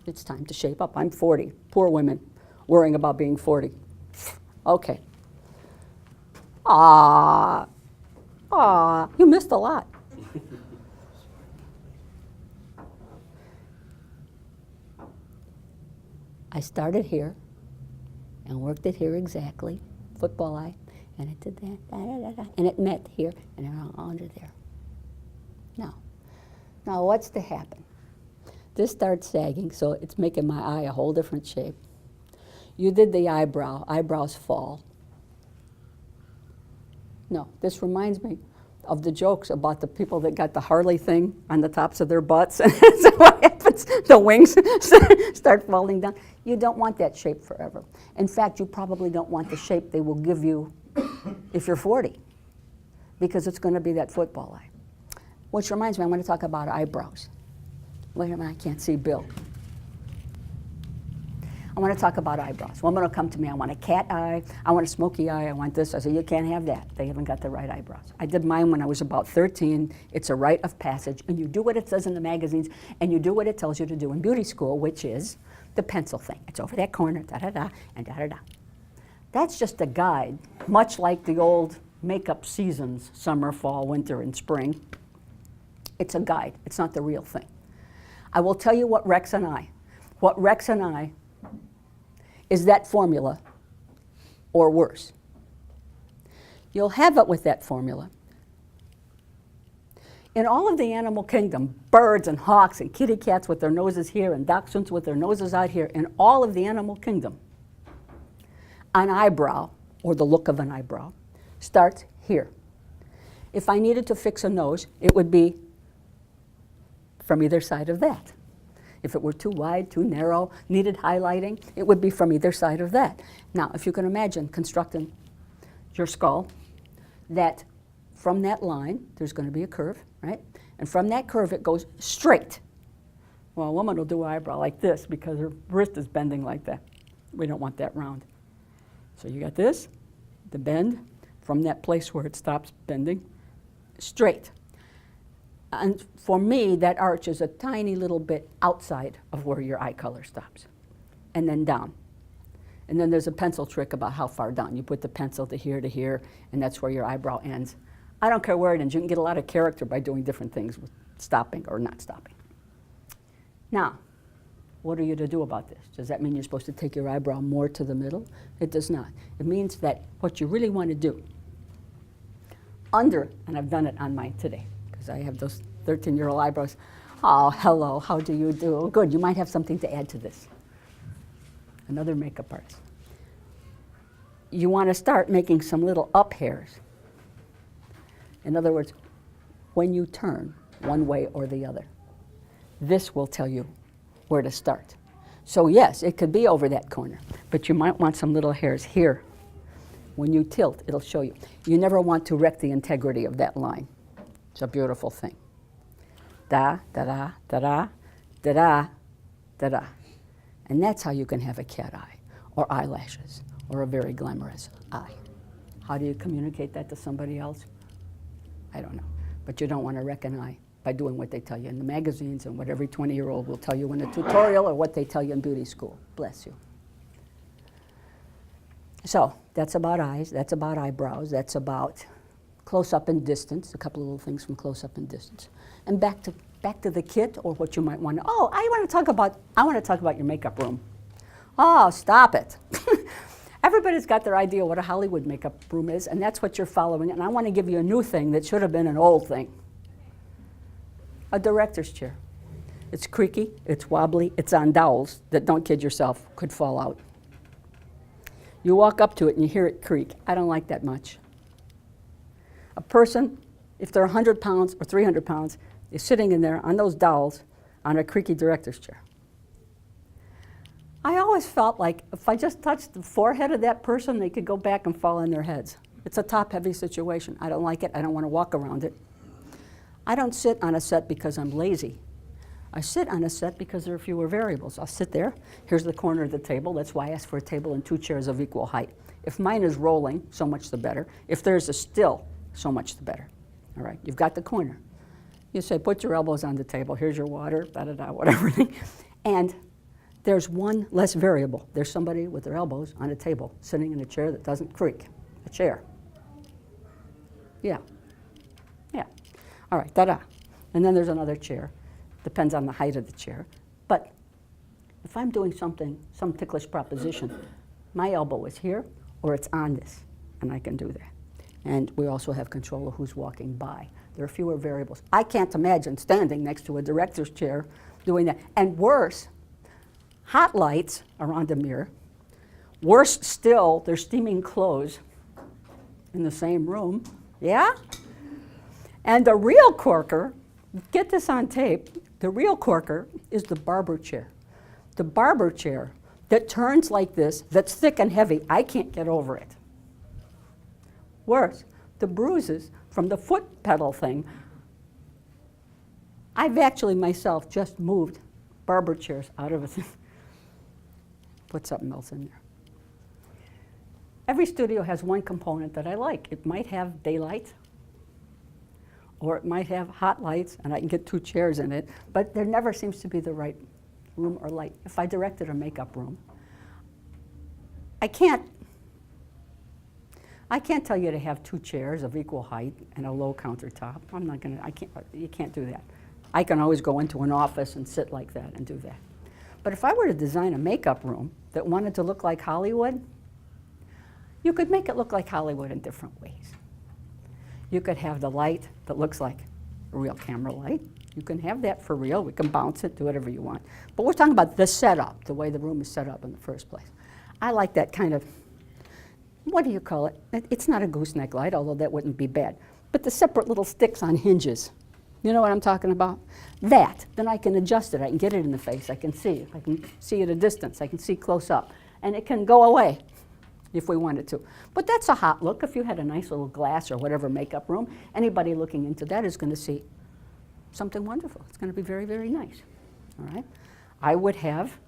A: it's time to shape up. I'm 40. Poor women worrying about being 40. Okay. You missed a lot. I started here and worked it here exactly, football eye, and it did that, and it met here, and then under there. Now what's to happen? This starts sagging, so it's making my eye a whole different shape. You did the eyebrow. Eyebrows fall. No, this reminds me of the jokes about the people that got the Harley thing on the tops of their butts. So what happens? The wings start falling down. You don't want that shape forever. In fact, you probably don't want the shape they will give you if you're 40, because it's going to be that football eye. Which reminds me, I want to talk about eyebrows. Wait a minute, I can't see Bill. I want to talk about eyebrows. Woman will come to me, I want a cat eye, I want a smoky eye, I want this. I say, you can't have that. They haven't got the right eyebrows. I did mine when I was about 13. It's a rite of passage, and you do what it says in the magazines, and you do what it tells you to do in beauty school, which is the pencil thing. It's over that corner, da-da-da, and da-da-da. That's just a guide, much like the old makeup seasons, summer, fall, winter, and spring. It's a guide. It's not the real thing. I will tell you what Rex and I is that formula, or worse. You'll have it with that formula. In all of the animal kingdom, birds and hawks and kitty cats with their noses here and dachshunds with their noses out here, in all of the animal kingdom, an eyebrow, or the look of an eyebrow, starts here. If I needed to fix a nose, it would be from either side of that. If it were too wide, too narrow, needed highlighting, it would be from either side of that. Now, if you can imagine constructing your skull, that from that line, there's going to be a curve, right? And from that curve, it goes straight. Well, a woman will do an eyebrow like this because her wrist is bending like that. We don't want that round. So you got this, the bend, from that place where it stops bending, straight. And for me, that arch is a tiny little bit outside of where your eye color stops, and then down. And then there's a pencil trick about how far down. You put the pencil to here, and that's where your eyebrow ends. I don't care where it ends. You can get a lot of character by doing different things with stopping or not stopping. Now, what are you to do about this? Does that mean you're supposed to take your eyebrow more to the middle? It does not. It means that what you really want to do, under, and I've done it on mine today, I have those 13-year-old eyebrows. Oh, hello, how do you do? Good, you might have something to add to this. Another makeup artist. You want to start making some little up hairs. In other words, when you turn one way or the other, this will tell you where to start. So yes, it could be over that corner, but you might want some little hairs here. When you tilt, it'll show you. You never want to wreck the integrity of that line. It's a beautiful thing. Da, da, da, da, da, da, da, da, da. And that's how you can have a cat eye, or eyelashes, or a very glamorous eye. How do you communicate that to somebody else? I don't know. But you don't want to wreck an eye by doing what they tell you in the magazines and what every 20-year-old will tell you in a tutorial or what they tell you in beauty school. Bless you. So that's about eyes, that's about eyebrows, that's about close-up and distance, a couple of little things from close-up and distance. And back to the kit, or what you might want to, oh, I want to talk about your makeup room. Oh, stop it. Everybody's got their idea what a Hollywood makeup room is, and that's what you're following. And I want to give you a new thing that should have been an old thing. A director's chair. It's creaky, it's wobbly, it's on dowels that, don't kid yourself, could fall out. You walk up to it and you hear it creak. I don't like that much. A person, if they're 100 pounds or 300 pounds, is sitting in there on those dowels on a creaky director's chair. I always felt like if I just touched the forehead of that person, they could go back and fall on their heads. It's a top-heavy situation. I don't like it. I don't want to walk around it. I don't sit on a set because I'm lazy. I sit on a set because there are fewer variables. I'll sit there. Here's the corner of the table. That's why I asked for a table and 2 chairs of equal height. If mine is rolling, so much the better. If there's a still, so much the better. All right, you've got the corner. You say, put your elbows on the table. Here's your water, da-da-da, whatever. And there's one less variable. There's somebody with their elbows on a table, sitting in a chair that doesn't creak. A chair. Yeah. Yeah. All right, da-da. And then there's another chair. Depends on the height of the chair. But if I'm doing something, some ticklish proposition, my elbow is here or it's on this, and I can do that. And we also have control of who's walking by. There are fewer variables. I can't imagine standing next to a director's chair doing that. And worse, hot lights around a mirror, Worse still, they're steaming clothes in the same room. Yeah? And the real corker, get this on tape, the real corker is the barber chair. The barber chair that turns like this, that's thick and heavy. I can't get over it. Worse, the bruises from the foot pedal thing. I've actually myself just moved barber chairs out of it. Put something else in there. Every studio has one component that I like. It might have daylight, or it might have hot lights, and I can get 2 chairs in it, but there never seems to be the right room or light. If I directed a makeup room, I can't tell you to have 2 chairs of equal height and a low countertop. You can't do that. I can always go into an office and sit like that and do that. But if I were to design a makeup room that wanted to look like Hollywood, you could make it look like Hollywood in different ways. You could have the light that looks like a real camera light. You can have that for real. We can bounce it, do whatever you want. But we're talking about the setup, the way the room is set up in the first place. I like that kind of, what do you call it? It's not a gooseneck light, although that wouldn't be bad. But the separate little sticks on hinges. You know what I'm talking about? That, then I can adjust it. I can get it in the face. I can see it. I can see at a distance. I can see close up. And it can go away if we wanted to. But that's a hot look. If you had a nice little glass or whatever makeup room, anybody looking into that is going to see something wonderful. It's going to be very, very nice. All right? I would have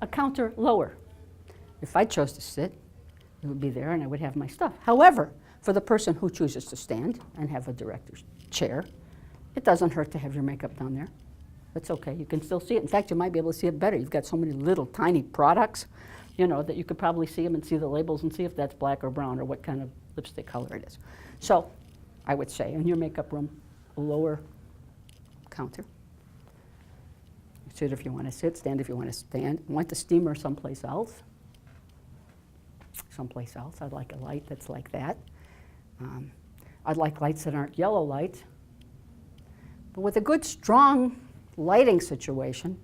A: a counter lower. If I chose to sit, it would be there and I would have my stuff. However, for the person who chooses to stand and have a director's chair, it doesn't hurt to have your makeup down there. That's okay. You can still see it. In fact, you might be able to see it better. You've got so many little tiny products, you know, that you could probably see them and see the labels and see if that's black or brown or what kind of lipstick color it is. So I would say in your makeup room, a lower counter. Sit if you want to sit, stand if you want to stand. Want the steamer someplace else? Someplace else. I'd like a light that's like that. I'd like lights that aren't yellow lights. But with a good, strong lighting situation,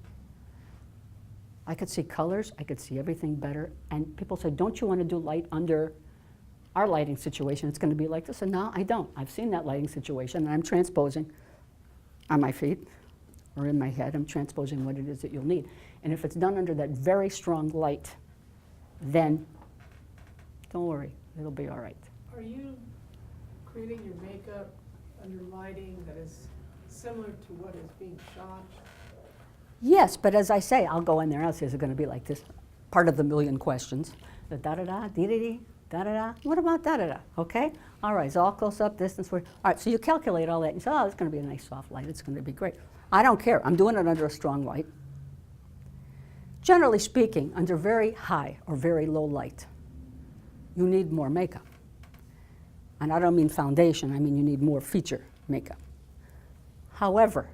A: I could see colors, I could see everything better. And people say, don't you want to do light under our lighting situation? It's going to be like this. And no, I don't. I've seen that lighting situation, and I'm transposing on my feet or in my head. I'm transposing what it is that you'll need. And if it's done under that very strong light, then don't worry, it'll be all right.
E: Are you creating your makeup under lighting that is similar to what is being shot?
A: Yes, but as I say, I'll go in there and I'll say, is it going to be like this? Part of the million questions. The da-da-da, dee-dee-dee, da-da-da. What about da-da-da? Okay? All right, it's all close up, distance. All right, so you calculate all that and you say, oh, it's going to be a nice soft light. It's going to be great. I don't care. I'm doing it under a strong light. Generally speaking, under very high or very low light, you need more makeup. And I don't mean foundation. I mean you need more feature makeup. However,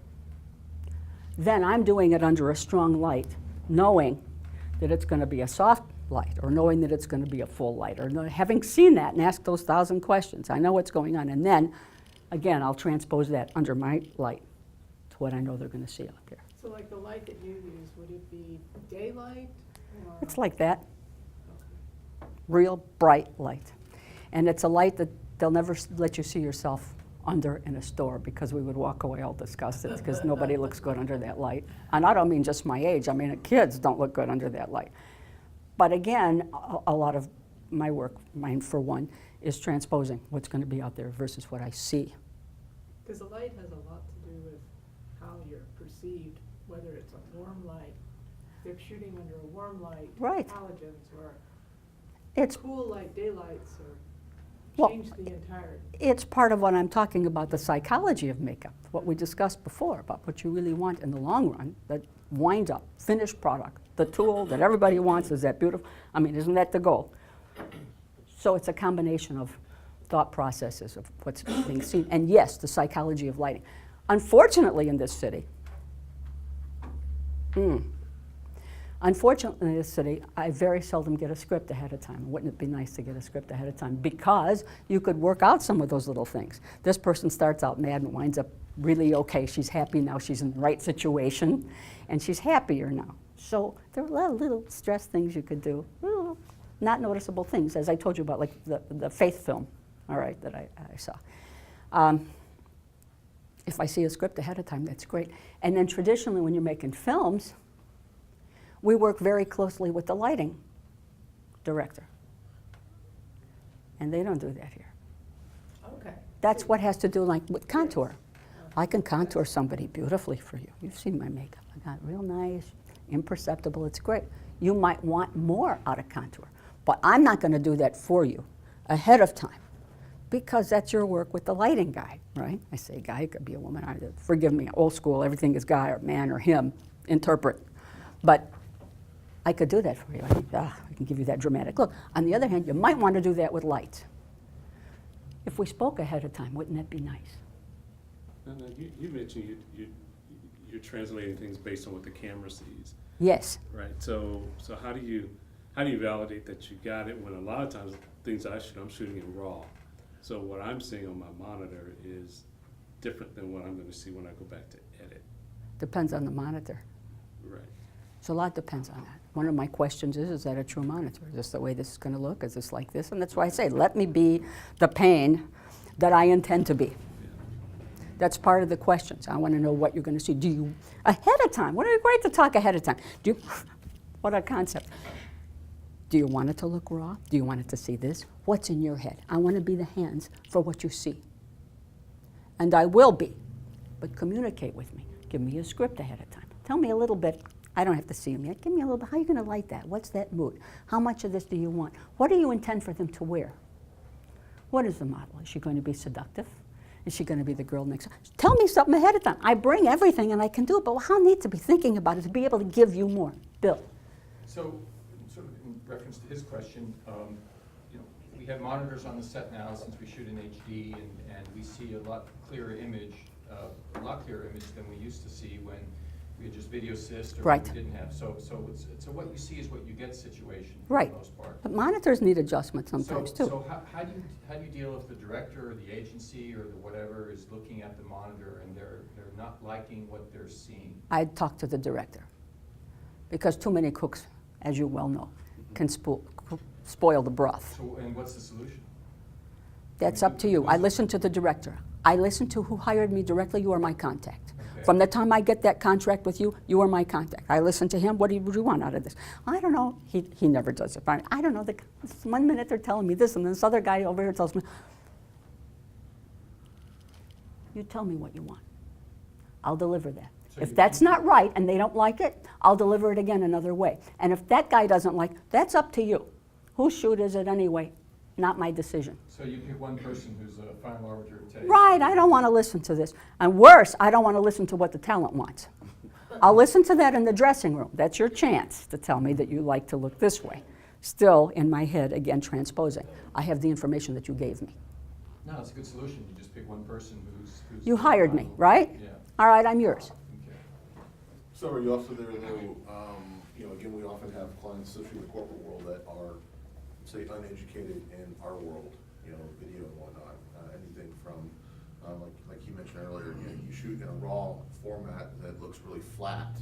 A: then I'm doing it under a strong light, knowing that it's going to be a soft light, or knowing that it's going to be a full light, or having seen that and asked those 1,000 questions. I know what's going on. And then, again, I'll transpose that under my light to what I know they're going to see out there.
E: So like the light that you use, would it be daylight? Or?
A: It's like that. Real bright light. And it's a light that they'll never let you see yourself under in a store, because we would walk away all disgusted because nobody looks good under that light. And I don't mean just my age. I mean kids don't look good under that light. But again, a lot of my work, mine for one, is transposing what's going to be out there versus what I see.
E: Because the light has a lot to do with how you're perceived, whether it's a warm light, they're shooting under a warm light,
A: Right.
E: halogens, or
A: It's
E: cool light daylights, or
A: Well,
E: change the entire.
A: It's part of what I'm talking about, the psychology of makeup, what we discussed before about what you really want in the long run, that winds up, finished product, the tool that everybody wants. Is that beautiful? I mean, isn't that the goal? So it's a combination of thought processes of what's being seen. And yes, the psychology of lighting. Unfortunately in this city, Unfortunately in this city, I very seldom get a script ahead of time. Wouldn't it be nice to get a script ahead of time? Because you could work out some of those little things. This person starts out mad and winds up really okay. She's happy now. She's in the right situation, and she's happier now. So there are a lot of little stress things you could do, little not noticeable things, as I told you about, like the Faith film, all right, that I saw. If I see a script ahead of time, that's great. And then traditionally, when you're making films, we work very closely with the lighting director. And they don't do that here.
E: Okay.
A: That's what has to do like with contour. I can contour somebody beautifully for you. You've seen my makeup. I got real nice, imperceptible, it's great. You might want more out of contour, but I'm not going to do that for you ahead of time because that's your work with the lighting guy, right? I say guy, it could be a woman. Forgive me, old school, everything is guy or man or him, interpret. But I could do that for you. I can give you that dramatic look. On the other hand, you might want to do that with lights. If we spoke ahead of time, wouldn't that be nice?
F: No, you mentioned you're translating things based on what the camera sees,
A: Yes.
F: right? So how do you validate that you got it when a lot of times things I shoot, I'm shooting in RAW. So what I'm seeing on my monitor is different than what I'm going to see when I go back to edit.
A: Depends on the monitor.
F: Right.
A: So a lot depends on that. One of my questions is that a true monitor? Is this the way this is going to look? Is this like this? And that's why I say, let me be the pain that I intend to be.
F: Yeah.
A: That's part of the questions. I want to know what you're going to see. Do you, ahead of time, what a great to talk ahead of time. Do you, what a concept. Do you want it to look raw? Do you want it to see this? What's in your head? I want to be the hands for what you see. And I will be, but communicate with me. Give me a script ahead of time. Tell me a little bit. I don't have to see them yet. Give me a little bit. How are you going to light that? What's that mood? How much of this do you want? What do you intend for them to wear? What is the model? Is she going to be seductive? Is she going to be the girl next? Tell me something ahead of time. I bring everything and I can do it, but how neat to be thinking about it, to be able to give you more. Bill.
D: So, sort of in reference to his question, you know, we have monitors on the set now since we shoot in HD, and we see a lot clearer image than we used to see when we had just video assist or
A: Right.
D: we didn't have. So it's a what you see is what you get situation for
A: Right.
D: the most part.
A: But monitors need adjustment sometimes
D: So
A: too.
D: how do you deal if the director or the agency or the whatever is looking at the monitor and they're not liking what they're seeing?
A: I'd talk to the director. Because too many cooks, as you well know, can spoil the broth.
D: So, and what's the solution?
A: That's up to you. I listen to the director. I listen to who hired me directly. You are my contact.
D: Okay.
A: From the time I get that contract with you, you are my contact. I listen to him. What do you want out of this? I don't know. He never does it. I don't know. This 1 minute they're telling me this, and this other guy over here tells me. You tell me what you want. I'll deliver that.
D: So
A: If that's not right and they don't like it, I'll deliver it again another way. And if that guy doesn't like, that's up to you. Whose shoot is it anyway? Not my decision.
D: So you pick one person who's a final arbiter of taste.
A: Right, I don't want to listen to this. And worse, I don't want to listen to what the talent wants. I'll listen to that in the dressing room. That's your chance to tell me that you like to look this way. Still, in my head, again, transposing. I have the information that you gave me.
D: No, it's a good solution. You just pick one person who's
A: You hired me,
D: final.
A: right?
D: Yeah.
A: All right, I'm yours.
D: Okay.
C: So are you also there though, you know, again, we often have clients, especially in the corporate world, that are, say, uneducated in our world, you know, video and whatnot. Anything from, like you mentioned earlier, you know, you shoot in a raw format that looks really flat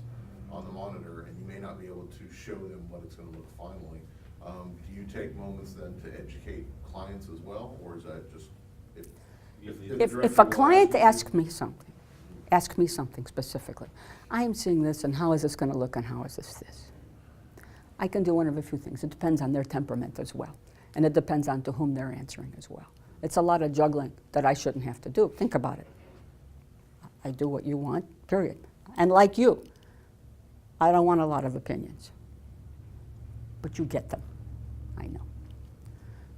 C: on the monitor, and you may not be able to show them what it's going to look finally. Do you take moments then to educate clients as well, or is that just the
A: If
C: director
A: a
C: will
A: client
C: ask you-
A: asks me something specifically, I am seeing this, and how is this going to look, and how is this? I can do one of a few things. It depends on their temperament as well, and it depends on to whom they're answering as well. It's a lot of juggling that I shouldn't have to do. Think about it. I do what you want, period. And like you, I don't want a lot of opinions, but you get them, I know.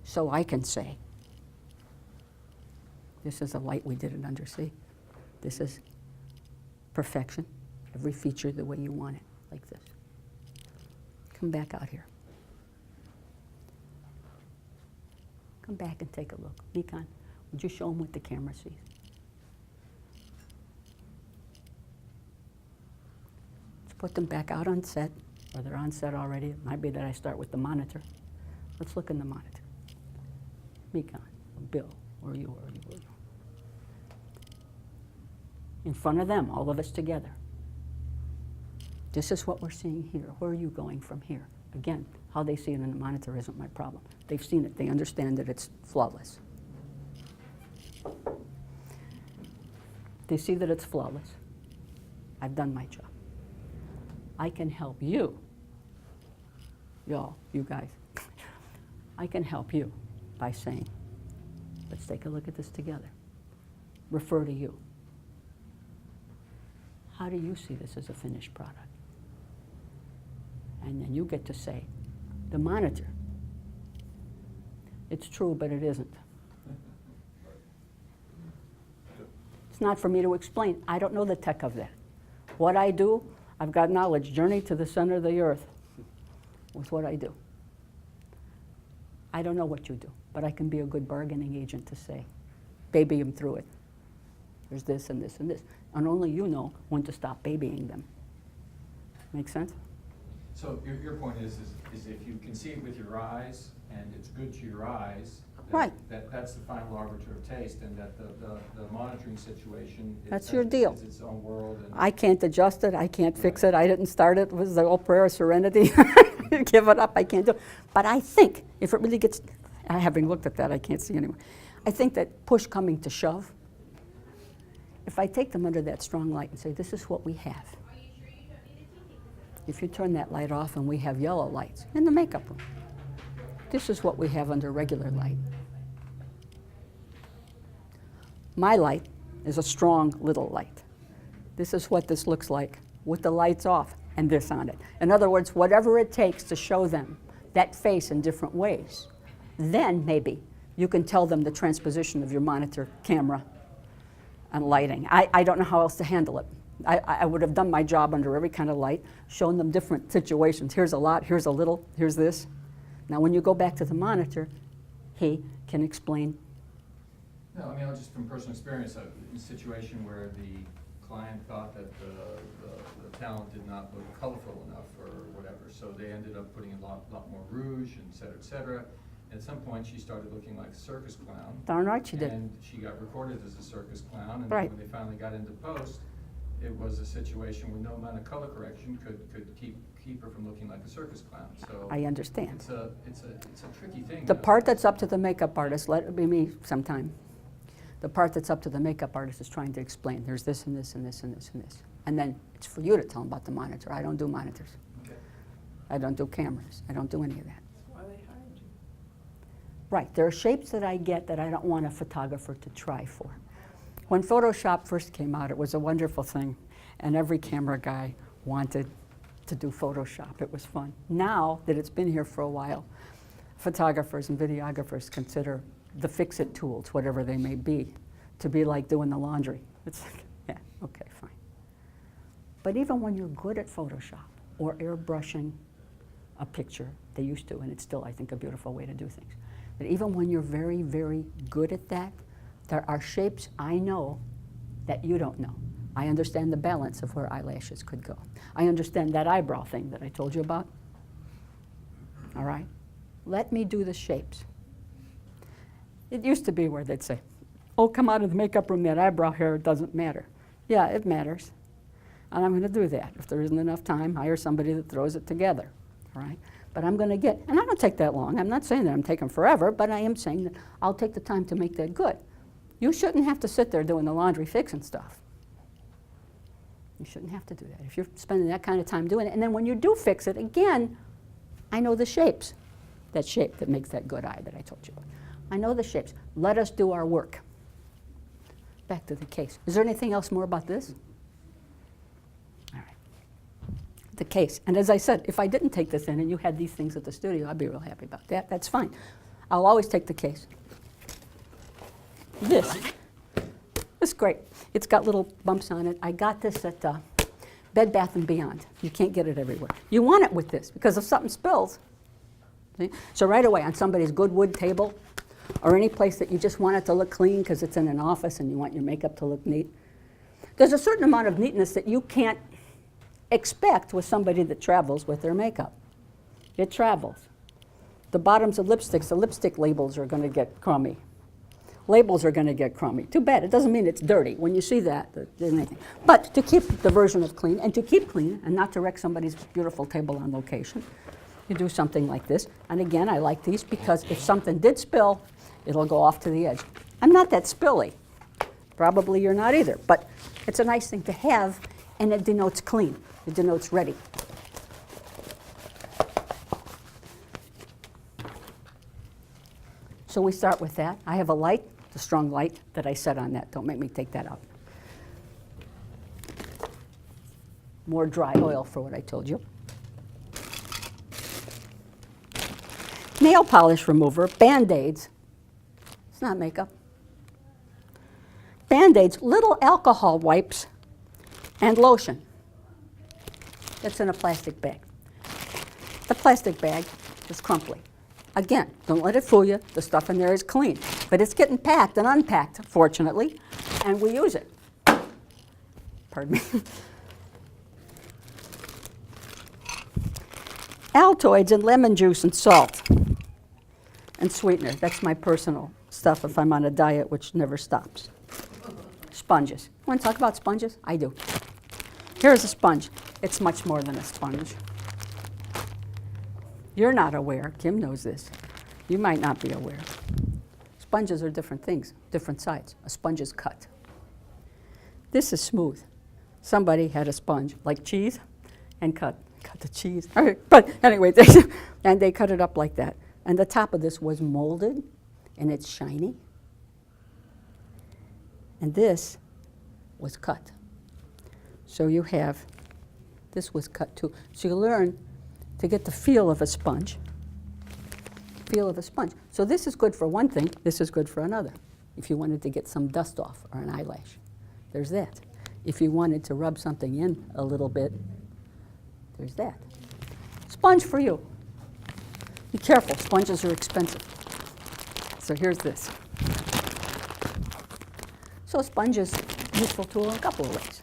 A: So I can say, this is a light we did in undersea. This is perfection, every feature the way you want it, like this. Come back out here. Come back and take a look. Mikon, would you show them what the camera sees? Let's put them back out on set, or they're on set already. It might be that I start with the monitor. Let's look in the monitor. Mikon, or Bill, or you, or you, or you. In front of them, all of us together. This is what we're seeing here. Where are you going from here? Again, how they see it in the monitor isn't my problem. They've seen it. They understand that it's flawless. They see that it's flawless. I've done my job. I can help you. Y'all, you guys. I can help you by saying, let's take a look at this together. Refer to you. How do you see this as a finished product? And then you get to say, the monitor. It's true, but it isn't. It's not for me to explain. I don't know the tech of that. What I do, I've got knowledge. Journey to the center of the earth with what I do. I don't know what you do, but I can be a good bargaining agent to say, baby them through it. There's this and this and this. And only you know when to stop babying them. Make sense?
D: So your point is if you can see it with your eyes and it's good to your eyes,
A: Right.
D: that's the final arbiter of taste, and that the monitoring situation
A: That's your deal.
D: is its own world. And
A: I can't adjust it. I can't fix it. I didn't start it. It was the old prayer of serenity. Give it up. I can't do it. But I think if it really gets, having looked at that, I can't see anymore. I think that push coming to shove, if I take them under that strong light and say, this is what we have. If you turn that light off and we have yellow lights in the makeup room, this is what we have under regular light. My light is a strong little light. This is what this looks like with the lights off and this on it. In other words, whatever it takes to show them that face in different ways, then maybe you can tell them the transposition of your monitor, camera, and lighting. I don't know how else to handle it. I would have done my job under every kind of light, shown them different situations. Here's a lot, here's a little, here's this. Now when you go back to the monitor, he can explain.
D: No, I mean, just from personal experience, in a situation where the client thought that the talent did not look colorful enough or whatever, so they ended up putting a lot more rouge, and et cetera, et cetera. At some point, she started looking like a circus clown.
A: Darn right she did.
D: And she got recorded as a circus clown, and
A: Right.
D: when they finally got into post, it was a situation where no amount of color correction could keep her from looking like a circus clown. So
A: I understand.
D: it's a tricky thing.
A: The part that's up to the makeup artist, let it be me sometime. The part that's up to the makeup artist is trying to explain, there's this and this and this and this and this. And then it's for you to tell them about the monitor. I don't do monitors.
D: Okay.
A: I don't do cameras. I don't do any of that.
E: That's why they hired you.
A: Right, there are shapes that I get that I don't want a photographer to try for. When Photoshop first came out, it was a wonderful thing, and every camera guy wanted to do Photoshop. It was fun. Now that it's been here for a while, photographers and videographers consider the fix-it tools, whatever they may be, to be like doing the laundry. It's like, yeah, okay, fine. But even when you're good at Photoshop or airbrushing a picture, they used to, and it's still, I think, a beautiful way to do things. But even when you're very, very good at that, there are shapes I know that you don't know. I understand the balance of where eyelashes could go. I understand that eyebrow thing that I told you about. All right? Let me do the shapes. It used to be where they'd say, oh, come out of the makeup room, that eyebrow hair doesn't matter. Yeah, it matters. And I'm going to do that. If there isn't enough time, hire somebody that throws it together. All right? But I'm going to get, and I don't take that long. I'm not saying that I'm taking forever, but I am saying that I'll take the time to make that good. You shouldn't have to sit there doing the laundry fixing stuff. You shouldn't have to do that. If you're spending that kind of time doing it, and then when you do fix it, again, I know the shapes. That shape that makes that good eye that I told you about. I know the shapes. Let us do our work. Back to the case. Is there anything else more about this? All right. The case. And as I said, if I didn't take this in and you had these things at the studio, I'd be real happy about that. That's fine. I'll always take the case. This is great. It's got little bumps on it. I got this at Bed Bath & Beyond. You can't get it everywhere. You want it with this because if something spills. See? So right away on somebody's good wood table or any place that you just want it to look clean because it's in an office and you want your makeup to look neat, there's a certain amount of neatness that you can't expect with somebody that travels with their makeup. It travels. The bottoms of lipsticks, the lipstick labels are going to get crummy. Labels are going to get crummy. Too bad. It doesn't mean it's dirty. When you see that, there's anything. But to keep the version of clean and to keep clean and not to wreck somebody's beautiful table on location, you do something like this. And again, I like these because if something did spill, it'll go off to the edge. I'm not that spilly. Probably you're not either. But it's a nice thing to have, and it denotes clean. It denotes ready. So we start with that. I have a light, the strong light that I set on that. Don't make me take that out. More dry oil for what I told you. Nail polish remover, Band-Aids. It's not makeup. Band-Aids, little alcohol wipes, and lotion. That's in a plastic bag. The plastic bag is crumply. Again, don't let it fool you. The stuff in there is clean. But it's getting packed and unpacked, fortunately, and we use it. Pardon me. Altoids and lemon juice and salt and sweetener. That's my personal stuff if I'm on a diet, which never stops. Sponges. Want to talk about sponges? I do. Here's a sponge. It's much more than a sponge. You're not aware. Kim knows this. You might not be aware. Sponges are different things, different sides. A sponge is cut. This is smooth. Somebody had a sponge like cheese and cut the cheese. All right, but anyway, and they cut it up like that. And the top of this was molded, and it's shiny. And this was cut. So you have, this was cut too. So you learn to get the feel of a sponge. Feel of a sponge. So this is good for one thing, this is good for another. If you wanted to get some dust off or an eyelash, there's that. If you wanted to rub something in a little bit, there's that. Sponge for you. Be careful, sponges are expensive. So here's this. So a sponge is a useful tool in a couple of ways.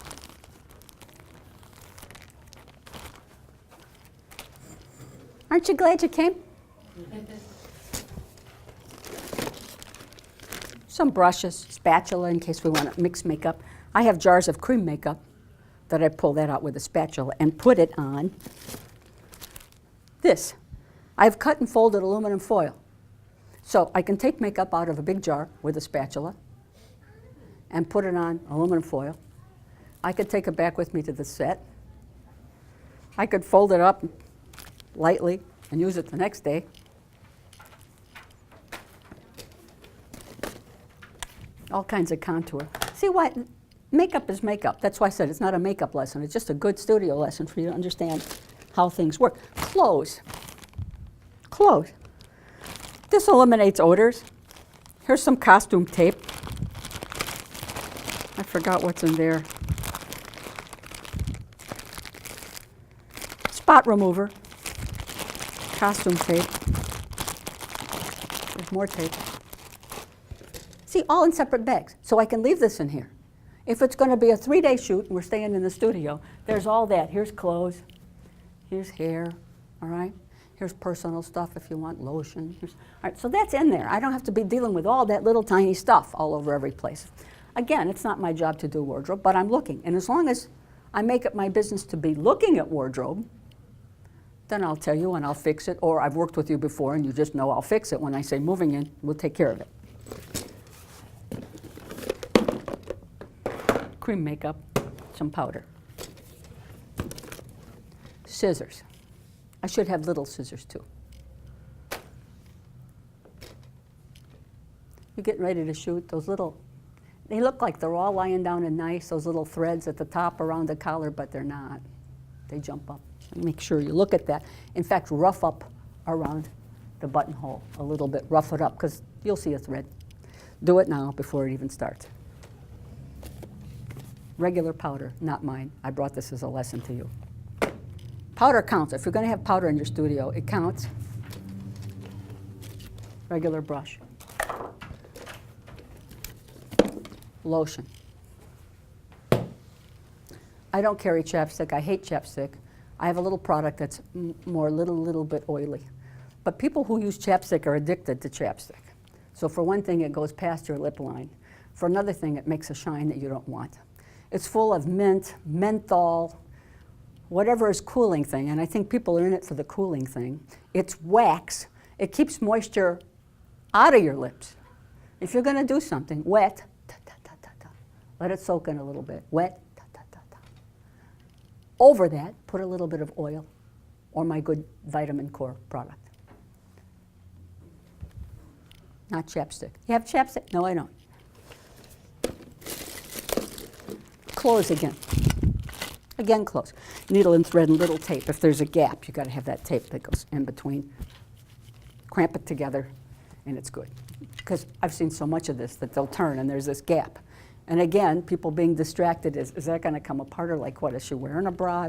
A: Aren't you glad you came? Some brushes, spatula in case we want to mix makeup. I have jars of cream makeup that I pull that out with a spatula and put it on this. I've cut and folded aluminum foil. So I can take makeup out of a big jar with a spatula and put it on aluminum foil. I could take it back with me to the set. I could fold it up lightly and use it the next day. All kinds of contour. See what? Makeup is makeup. That's why I said it's not a makeup lesson. It's just a good studio lesson for you to understand how things work. Clothes. Clothes. This eliminates odors. Here's some costume tape. I forgot what's in there. Spot remover. Costume tape. There's more tape. See, all in separate bags. So I can leave this in here. If it's going to be a 3-day shoot and we're staying in the studio, there's all that. Here's clothes. Here's hair. All right? Here's personal stuff if you want lotion. All right, so that's in there. I don't have to be dealing with all that little tiny stuff all over every place. Again, it's not my job to do wardrobe, but I'm looking. And as long as I make it my business to be looking at wardrobe, then I'll tell you and I'll fix it. Or I've worked with you before and you just know I'll fix it. When I say moving in, we'll take care of it. Cream makeup, some powder. Scissors. I should have little scissors too. You're getting ready to shoot those little, they look like they're all lying down and nice, those little threads at the top around the collar, but they're not. They jump up. Make sure you look at that. In fact, rough up around the buttonhole a little bit. Rough it up, because you'll see a thread. Do it now before it even starts. Regular powder, not mine. I brought this as a lesson to you. Powder counts. If you're going to have powder in your studio, it counts. Regular brush. Lotion. I don't carry chapstick. I hate chapstick. I have a little product that's more little bit oily. But people who use chapstick are addicted to chapstick. So for one thing, it goes past your lip line. For another thing, it makes a shine that you don't want. It's full of mint, menthol, whatever is cooling thing, and I think people are in it for the cooling thing. It's wax. It keeps moisture out of your lips. If you're going to do something wet, ta, ta, ta, ta, ta, let it soak in a little bit. Wet, ta, ta, ta, ta. Over that, put a little bit of oil or my good Vitamin Core product. Not chapstick. You have chapstick? No, I don't. Close again. Again, close. Needle and thread and little tape. If there's a gap, you got to have that tape that goes in between. Cramp it together, and it's good. Because I've seen so much of this that they'll turn and there's this gap. And again, people being distracted is that going to come apart or like what? Is she wearing a bra?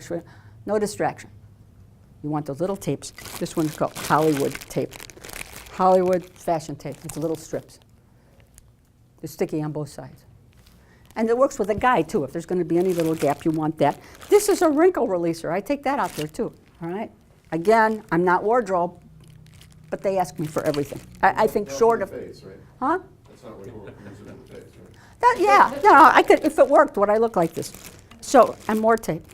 A: No distraction. You want those little tapes. This one's called Hollywood tape. Hollywood fashion tape. It's little strips. They're sticky on both sides. And it works with a guy too. If there's going to be any little gap, you want that. This is a wrinkle releaser. I take that out there too. All right. Again, I'm not wardrobe, but they ask me for everything. I think
C: That's
A: short
C: in
A: of,
C: the face, right?
A: huh?
C: That's not what you're using in the face, right?
A: That, yeah. No, I could if it worked. Would I look like this? So and more tape.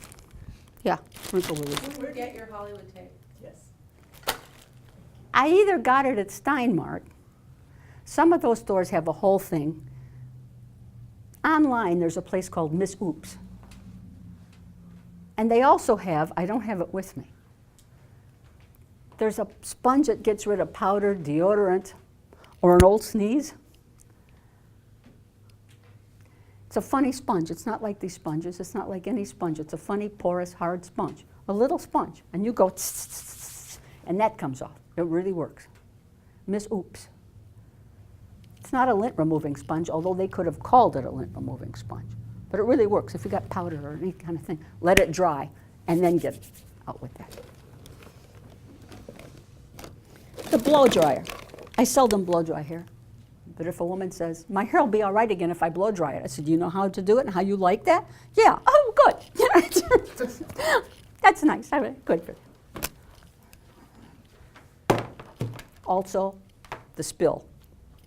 A: Yeah, wrinkle releaser.
B: Where do you get your Hollywood tape?
E: Yes.
A: I either got it at Steinmart. Some of those stores have a whole thing. Online, there's a place called Miss Oops. And they also have, I don't have it with me, there's a sponge that gets rid of powder, deodorant, or an old sneeze. It's a funny sponge. It's not like these sponges. It's not like any sponge. It's a funny, porous, hard sponge. A little sponge. And you go, tss, tss, tss, and that comes off. It really works. Miss Oops. It's not a lint removing sponge, although they could have called it a lint removing sponge. But it really works. If you got powder or any kind of thing, let it dry and then get out with that. The blow dryer. I seldom blow dry hair. But if a woman says, my hair will be all right again if I blow dry it, I said, do you know how to do it and how you like that? Yeah. Oh, good. That's nice. Good for you. Also, the spill.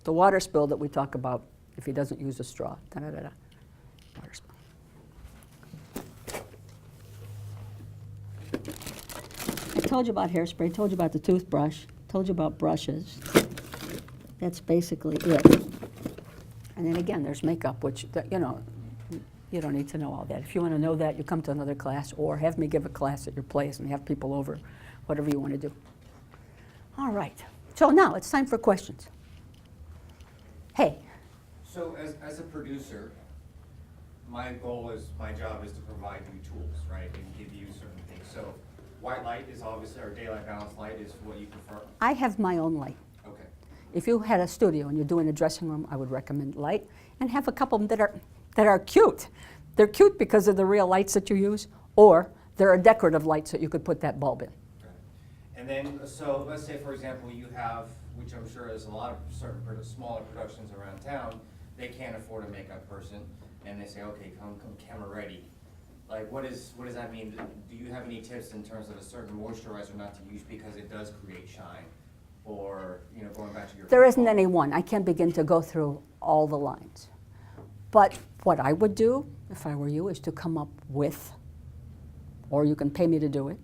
A: The water spill that we talk about if he doesn't use a straw. Da-da-da-da. Water spill. I told you about hairspray, told you about the toothbrush, told you about brushes. That's basically it. And then again, there's makeup, which, you know, you don't need to know all that. If you want to know that, you come to another class or have me give a class at your place and have people over, whatever you want to do. All right. So now it's time for questions. Hey.
G: So as a producer, my job is to provide you tools, right, and give you certain things. So white light is obviously, or daylight balance light is what you prefer?
A: I have my own light.
G: Okay.
A: If you had a studio and you're doing a dressing room, I would recommend light and have a couple of them that are cute. They're cute because of the real lights that you use, or there are decorative lights that you could put that bulb in.
G: Okay. And then, so let's say, for example, you have, which I'm sure is a lot of certain smaller productions around town, they can't afford a makeup person, and they say, okay, come camera ready. Like, what does that mean? Do you have any tips in terms of a certain moisturizer not to use because it does create shine? Or, you know, going back to your...
A: There isn't any one. I can't begin to go through all the lines. But what I would do, if I were you, is to come up with, or you can pay me to do it,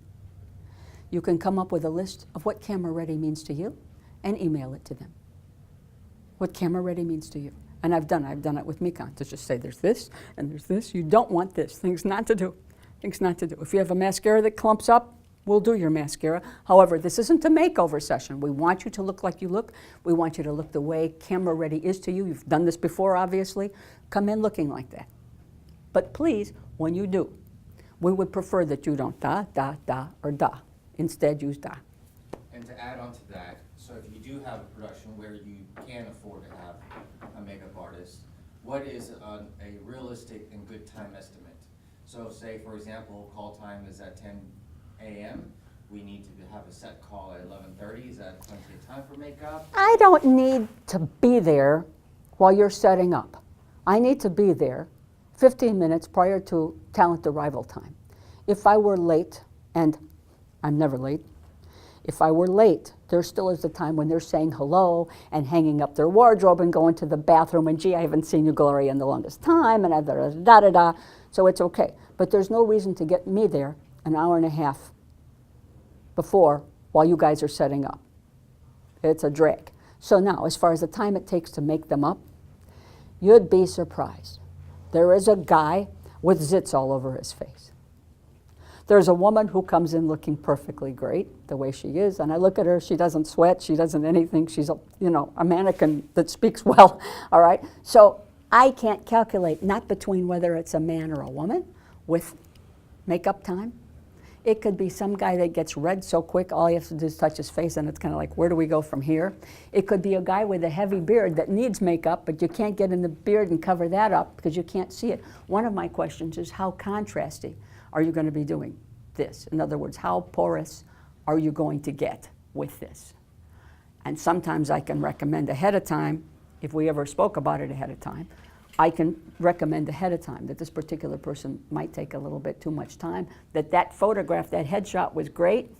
A: you can come up with a list of what camera ready means to you and email it to them. What camera ready means to you. And I've done it with Mikon, to just say there's this and there's this. You don't want this. Things not to do. Things not to do. If you have a mascara that clumps up, we'll do your mascara. However, this isn't a makeover session. We want you to look like you look. We want you to look the way camera ready is to you. You've done this before, obviously. Come in looking like that. But please, when you do, we would prefer that you don't da, da, da, or da. Instead, use da.
G: And to add on to that, so if you do have a production where you can afford to have a makeup artist, what is a realistic and good time estimate? So say, for example, call time is at 10 a.m., we need to have a set call at 11:30. Is that plenty of time for makeup?
A: I don't need to be there while you're setting up. I need to be there 15 minutes prior to talent arrival time. If I were late, and I'm never late, If I were late, there still is the time when they're saying hello and hanging up their wardrobe and going to the bathroom and, gee, I haven't seen you, Gloria, in the longest time, and da-da-da-da. So it's okay. But there's no reason to get me there an hour and a half before while you guys are setting up. It's a drag. So now, as far as the time it takes to make them up, you'd be surprised. There is a guy with zits all over his face. There's a woman who comes in looking perfectly great, the way she is, and I look at her, she doesn't sweat, she doesn't anything, she's a mannequin that speaks well, all right? So I can't calculate, not between whether it's a man or a woman with makeup time. It could be some guy that gets red so quick, all he has to do is touch his face, and it's kind of like, where do we go from here? It could be a guy with a heavy beard that needs makeup, but you can't get in the beard and cover that up because you can't see it. One of my questions is, how contrasty are you going to be doing this? In other words, how porous are you going to get with this? And sometimes I can recommend ahead of time, if we ever spoke about it ahead of time, I can recommend ahead of time that this particular person might take a little bit too much time, that photograph, that headshot was great,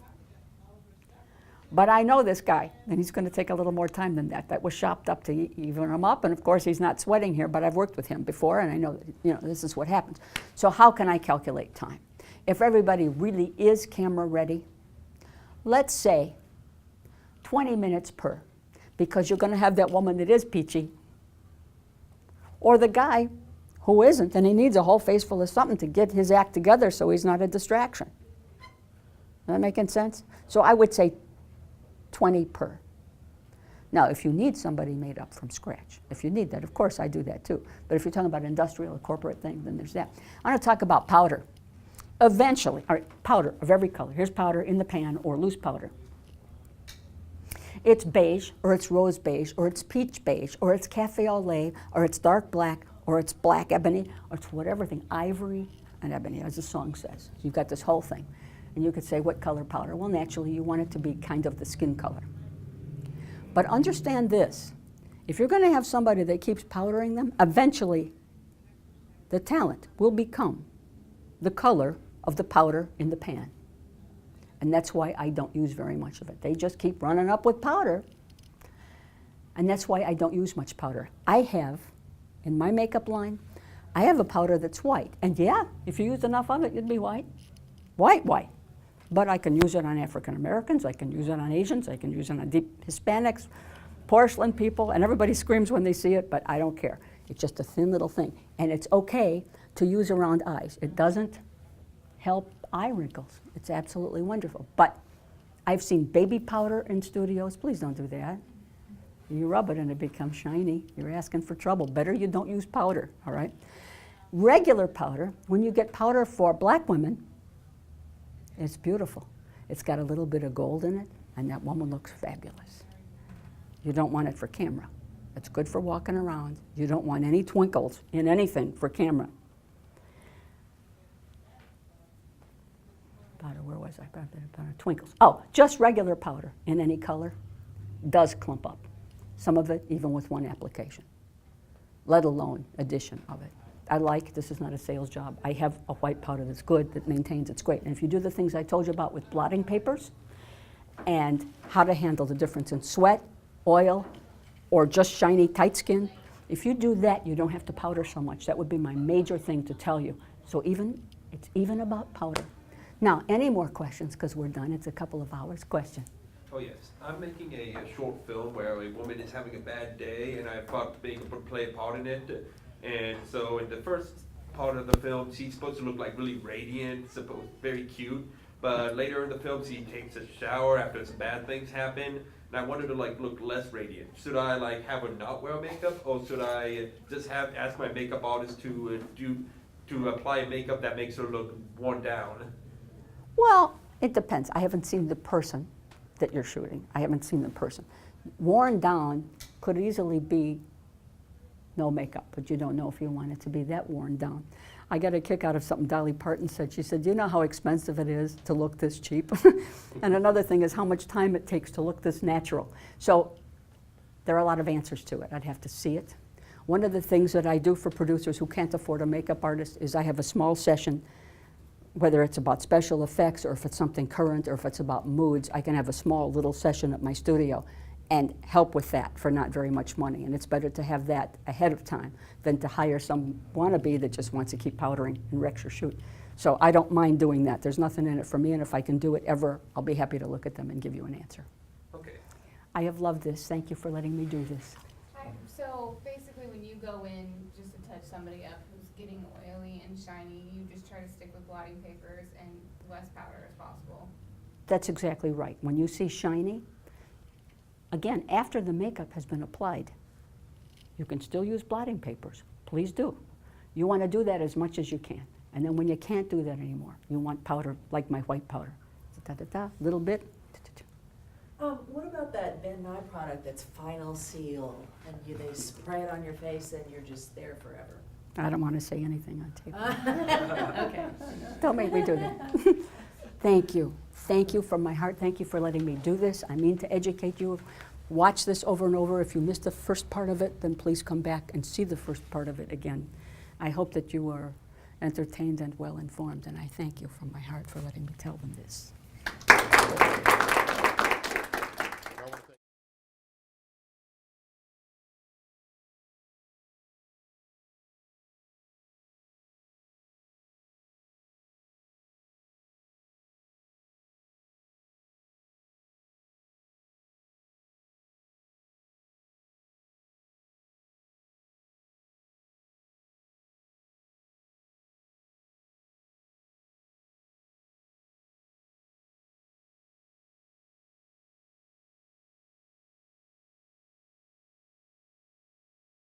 A: but I know this guy, and he's going to take a little more time than that. That was shopped up to even him up, and of course he's not sweating here, but I've worked with him before, and I know that this is what happens. So how can I calculate time? If everybody really is camera ready, let's say 20 minutes per, because you're going to have that woman that is peachy, or the guy who isn't, and he needs a whole face full of something to get his act together so he's not a distraction. That making sense? So I would say 20 per. Now, if you need somebody made up from scratch, if you need that, of course I do that too. But if you're talking about industrial or corporate thing, then there's that. I want to talk about powder. Eventually, all right, powder of every color. Here's powder in the pan or loose powder. It's beige, or it's rose beige, or it's peach beige, or it's cafe au lait, or it's dark black, or it's black ebony, or it's whatever thing, ivory and ebony, as the song says. You've got this whole thing. And you could say, what color powder? Well, naturally, you want it to be kind of the skin color. But understand this. If you're going to have somebody that keeps powdering them, eventually the talent will become the color of the powder in the pan. And that's why I don't use very much of it. They just keep running up with powder. And that's why I don't use much powder. I have, in my makeup line, I have a powder that's white. And yeah, if you use enough of it, you'd be white. White. But I can use it on African Americans, I can use it on Asians, I can use it on deep Hispanics, porcelain people, and everybody screams when they see it, but I don't care. It's just a thin little thing. And it's okay to use around eyes. It doesn't help eye wrinkles. It's absolutely wonderful. But I've seen baby powder in studios. Please don't do that. You rub it and it becomes shiny. You're asking for trouble. Better you don't use powder, all right? Regular powder, when you get powder for black women, it's beautiful. It's got a little bit of gold in it, and that woman looks fabulous. You don't want it for camera. It's good for walking around. You don't want any twinkles in anything for camera. Powder, where was I? Powder, twinkles. Oh, just regular powder in any color does clump up. Some of it even with one application, let alone addition of it. This is not a sales job. I have a white powder that's good, that maintains, it's great. And if you do the things I told you about with blotting papers and how to handle the difference in sweat, oil, or just shiny, tight skin, if you do that, you don't have to powder so much. That would be my major thing to tell you. So it's even about powder. Now, any more questions, because we're done. It's a couple of hours. Question.
H: Oh, yes. I'm making a short film where a woman is having a bad day, and I thought being able to play a part in it. And so in the first part of the film, she's supposed to look like really radiant, very cute. But later in the film, she takes a shower after some bad things happen. And I wanted to look less radiant. Should I have her not wear makeup, or should I just ask my makeup artist to apply makeup that makes her look worn down?
A: Well, it depends. I haven't seen the person that you're shooting. I haven't seen the person. Worn down could easily be no makeup, but you don't know if you want it to be that worn down. I got a kick out of something Dolly Parton said. She said, "Do you know how expensive it is to look this cheap?" And another thing is how much time it takes to look this natural. So there are a lot of answers to it. I'd have to see it. One of the things that I do for producers who can't afford a makeup artist is I have a small session whether it's about special effects or if it's something current or if it's about moods, I can have a small little session at my studio and help with that for not very much money. And it's better to have that ahead of time than to hire some wannabe that just wants to keep powdering and wrecks your shoot. So I don't mind doing that. There's nothing in it for me, and if I can do it ever, I'll be happy to look at them and give you an answer.
H: Okay.
A: I have loved this. Thank you for letting me do this.
I: Hi. So basically, when you go in just to touch somebody up who's getting oily and shiny, you just try to stick with blotting papers and less powder as possible.
A: That's exactly right. When you see shiny, again, after the makeup has been applied, you can still use blotting papers. Please do. You want to do that as much as you can. And then when you can't do that anymore, you want powder like my white powder. Da-da-da, little bit.
J: What about that Van Nye product that's Final Seal, and they spray it on your face and you're just there forever?
A: I don't want to say anything on tape.
J: Okay.
A: Don't make me do that. Thank you. Thank you from my heart. Thank you for letting me do this. I mean to educate you. Watch this over and over. If you missed the first part of it, then please come back and see the first part of it again. I hope that you are entertained and well informed, and I thank you from my heart for letting me tell them this.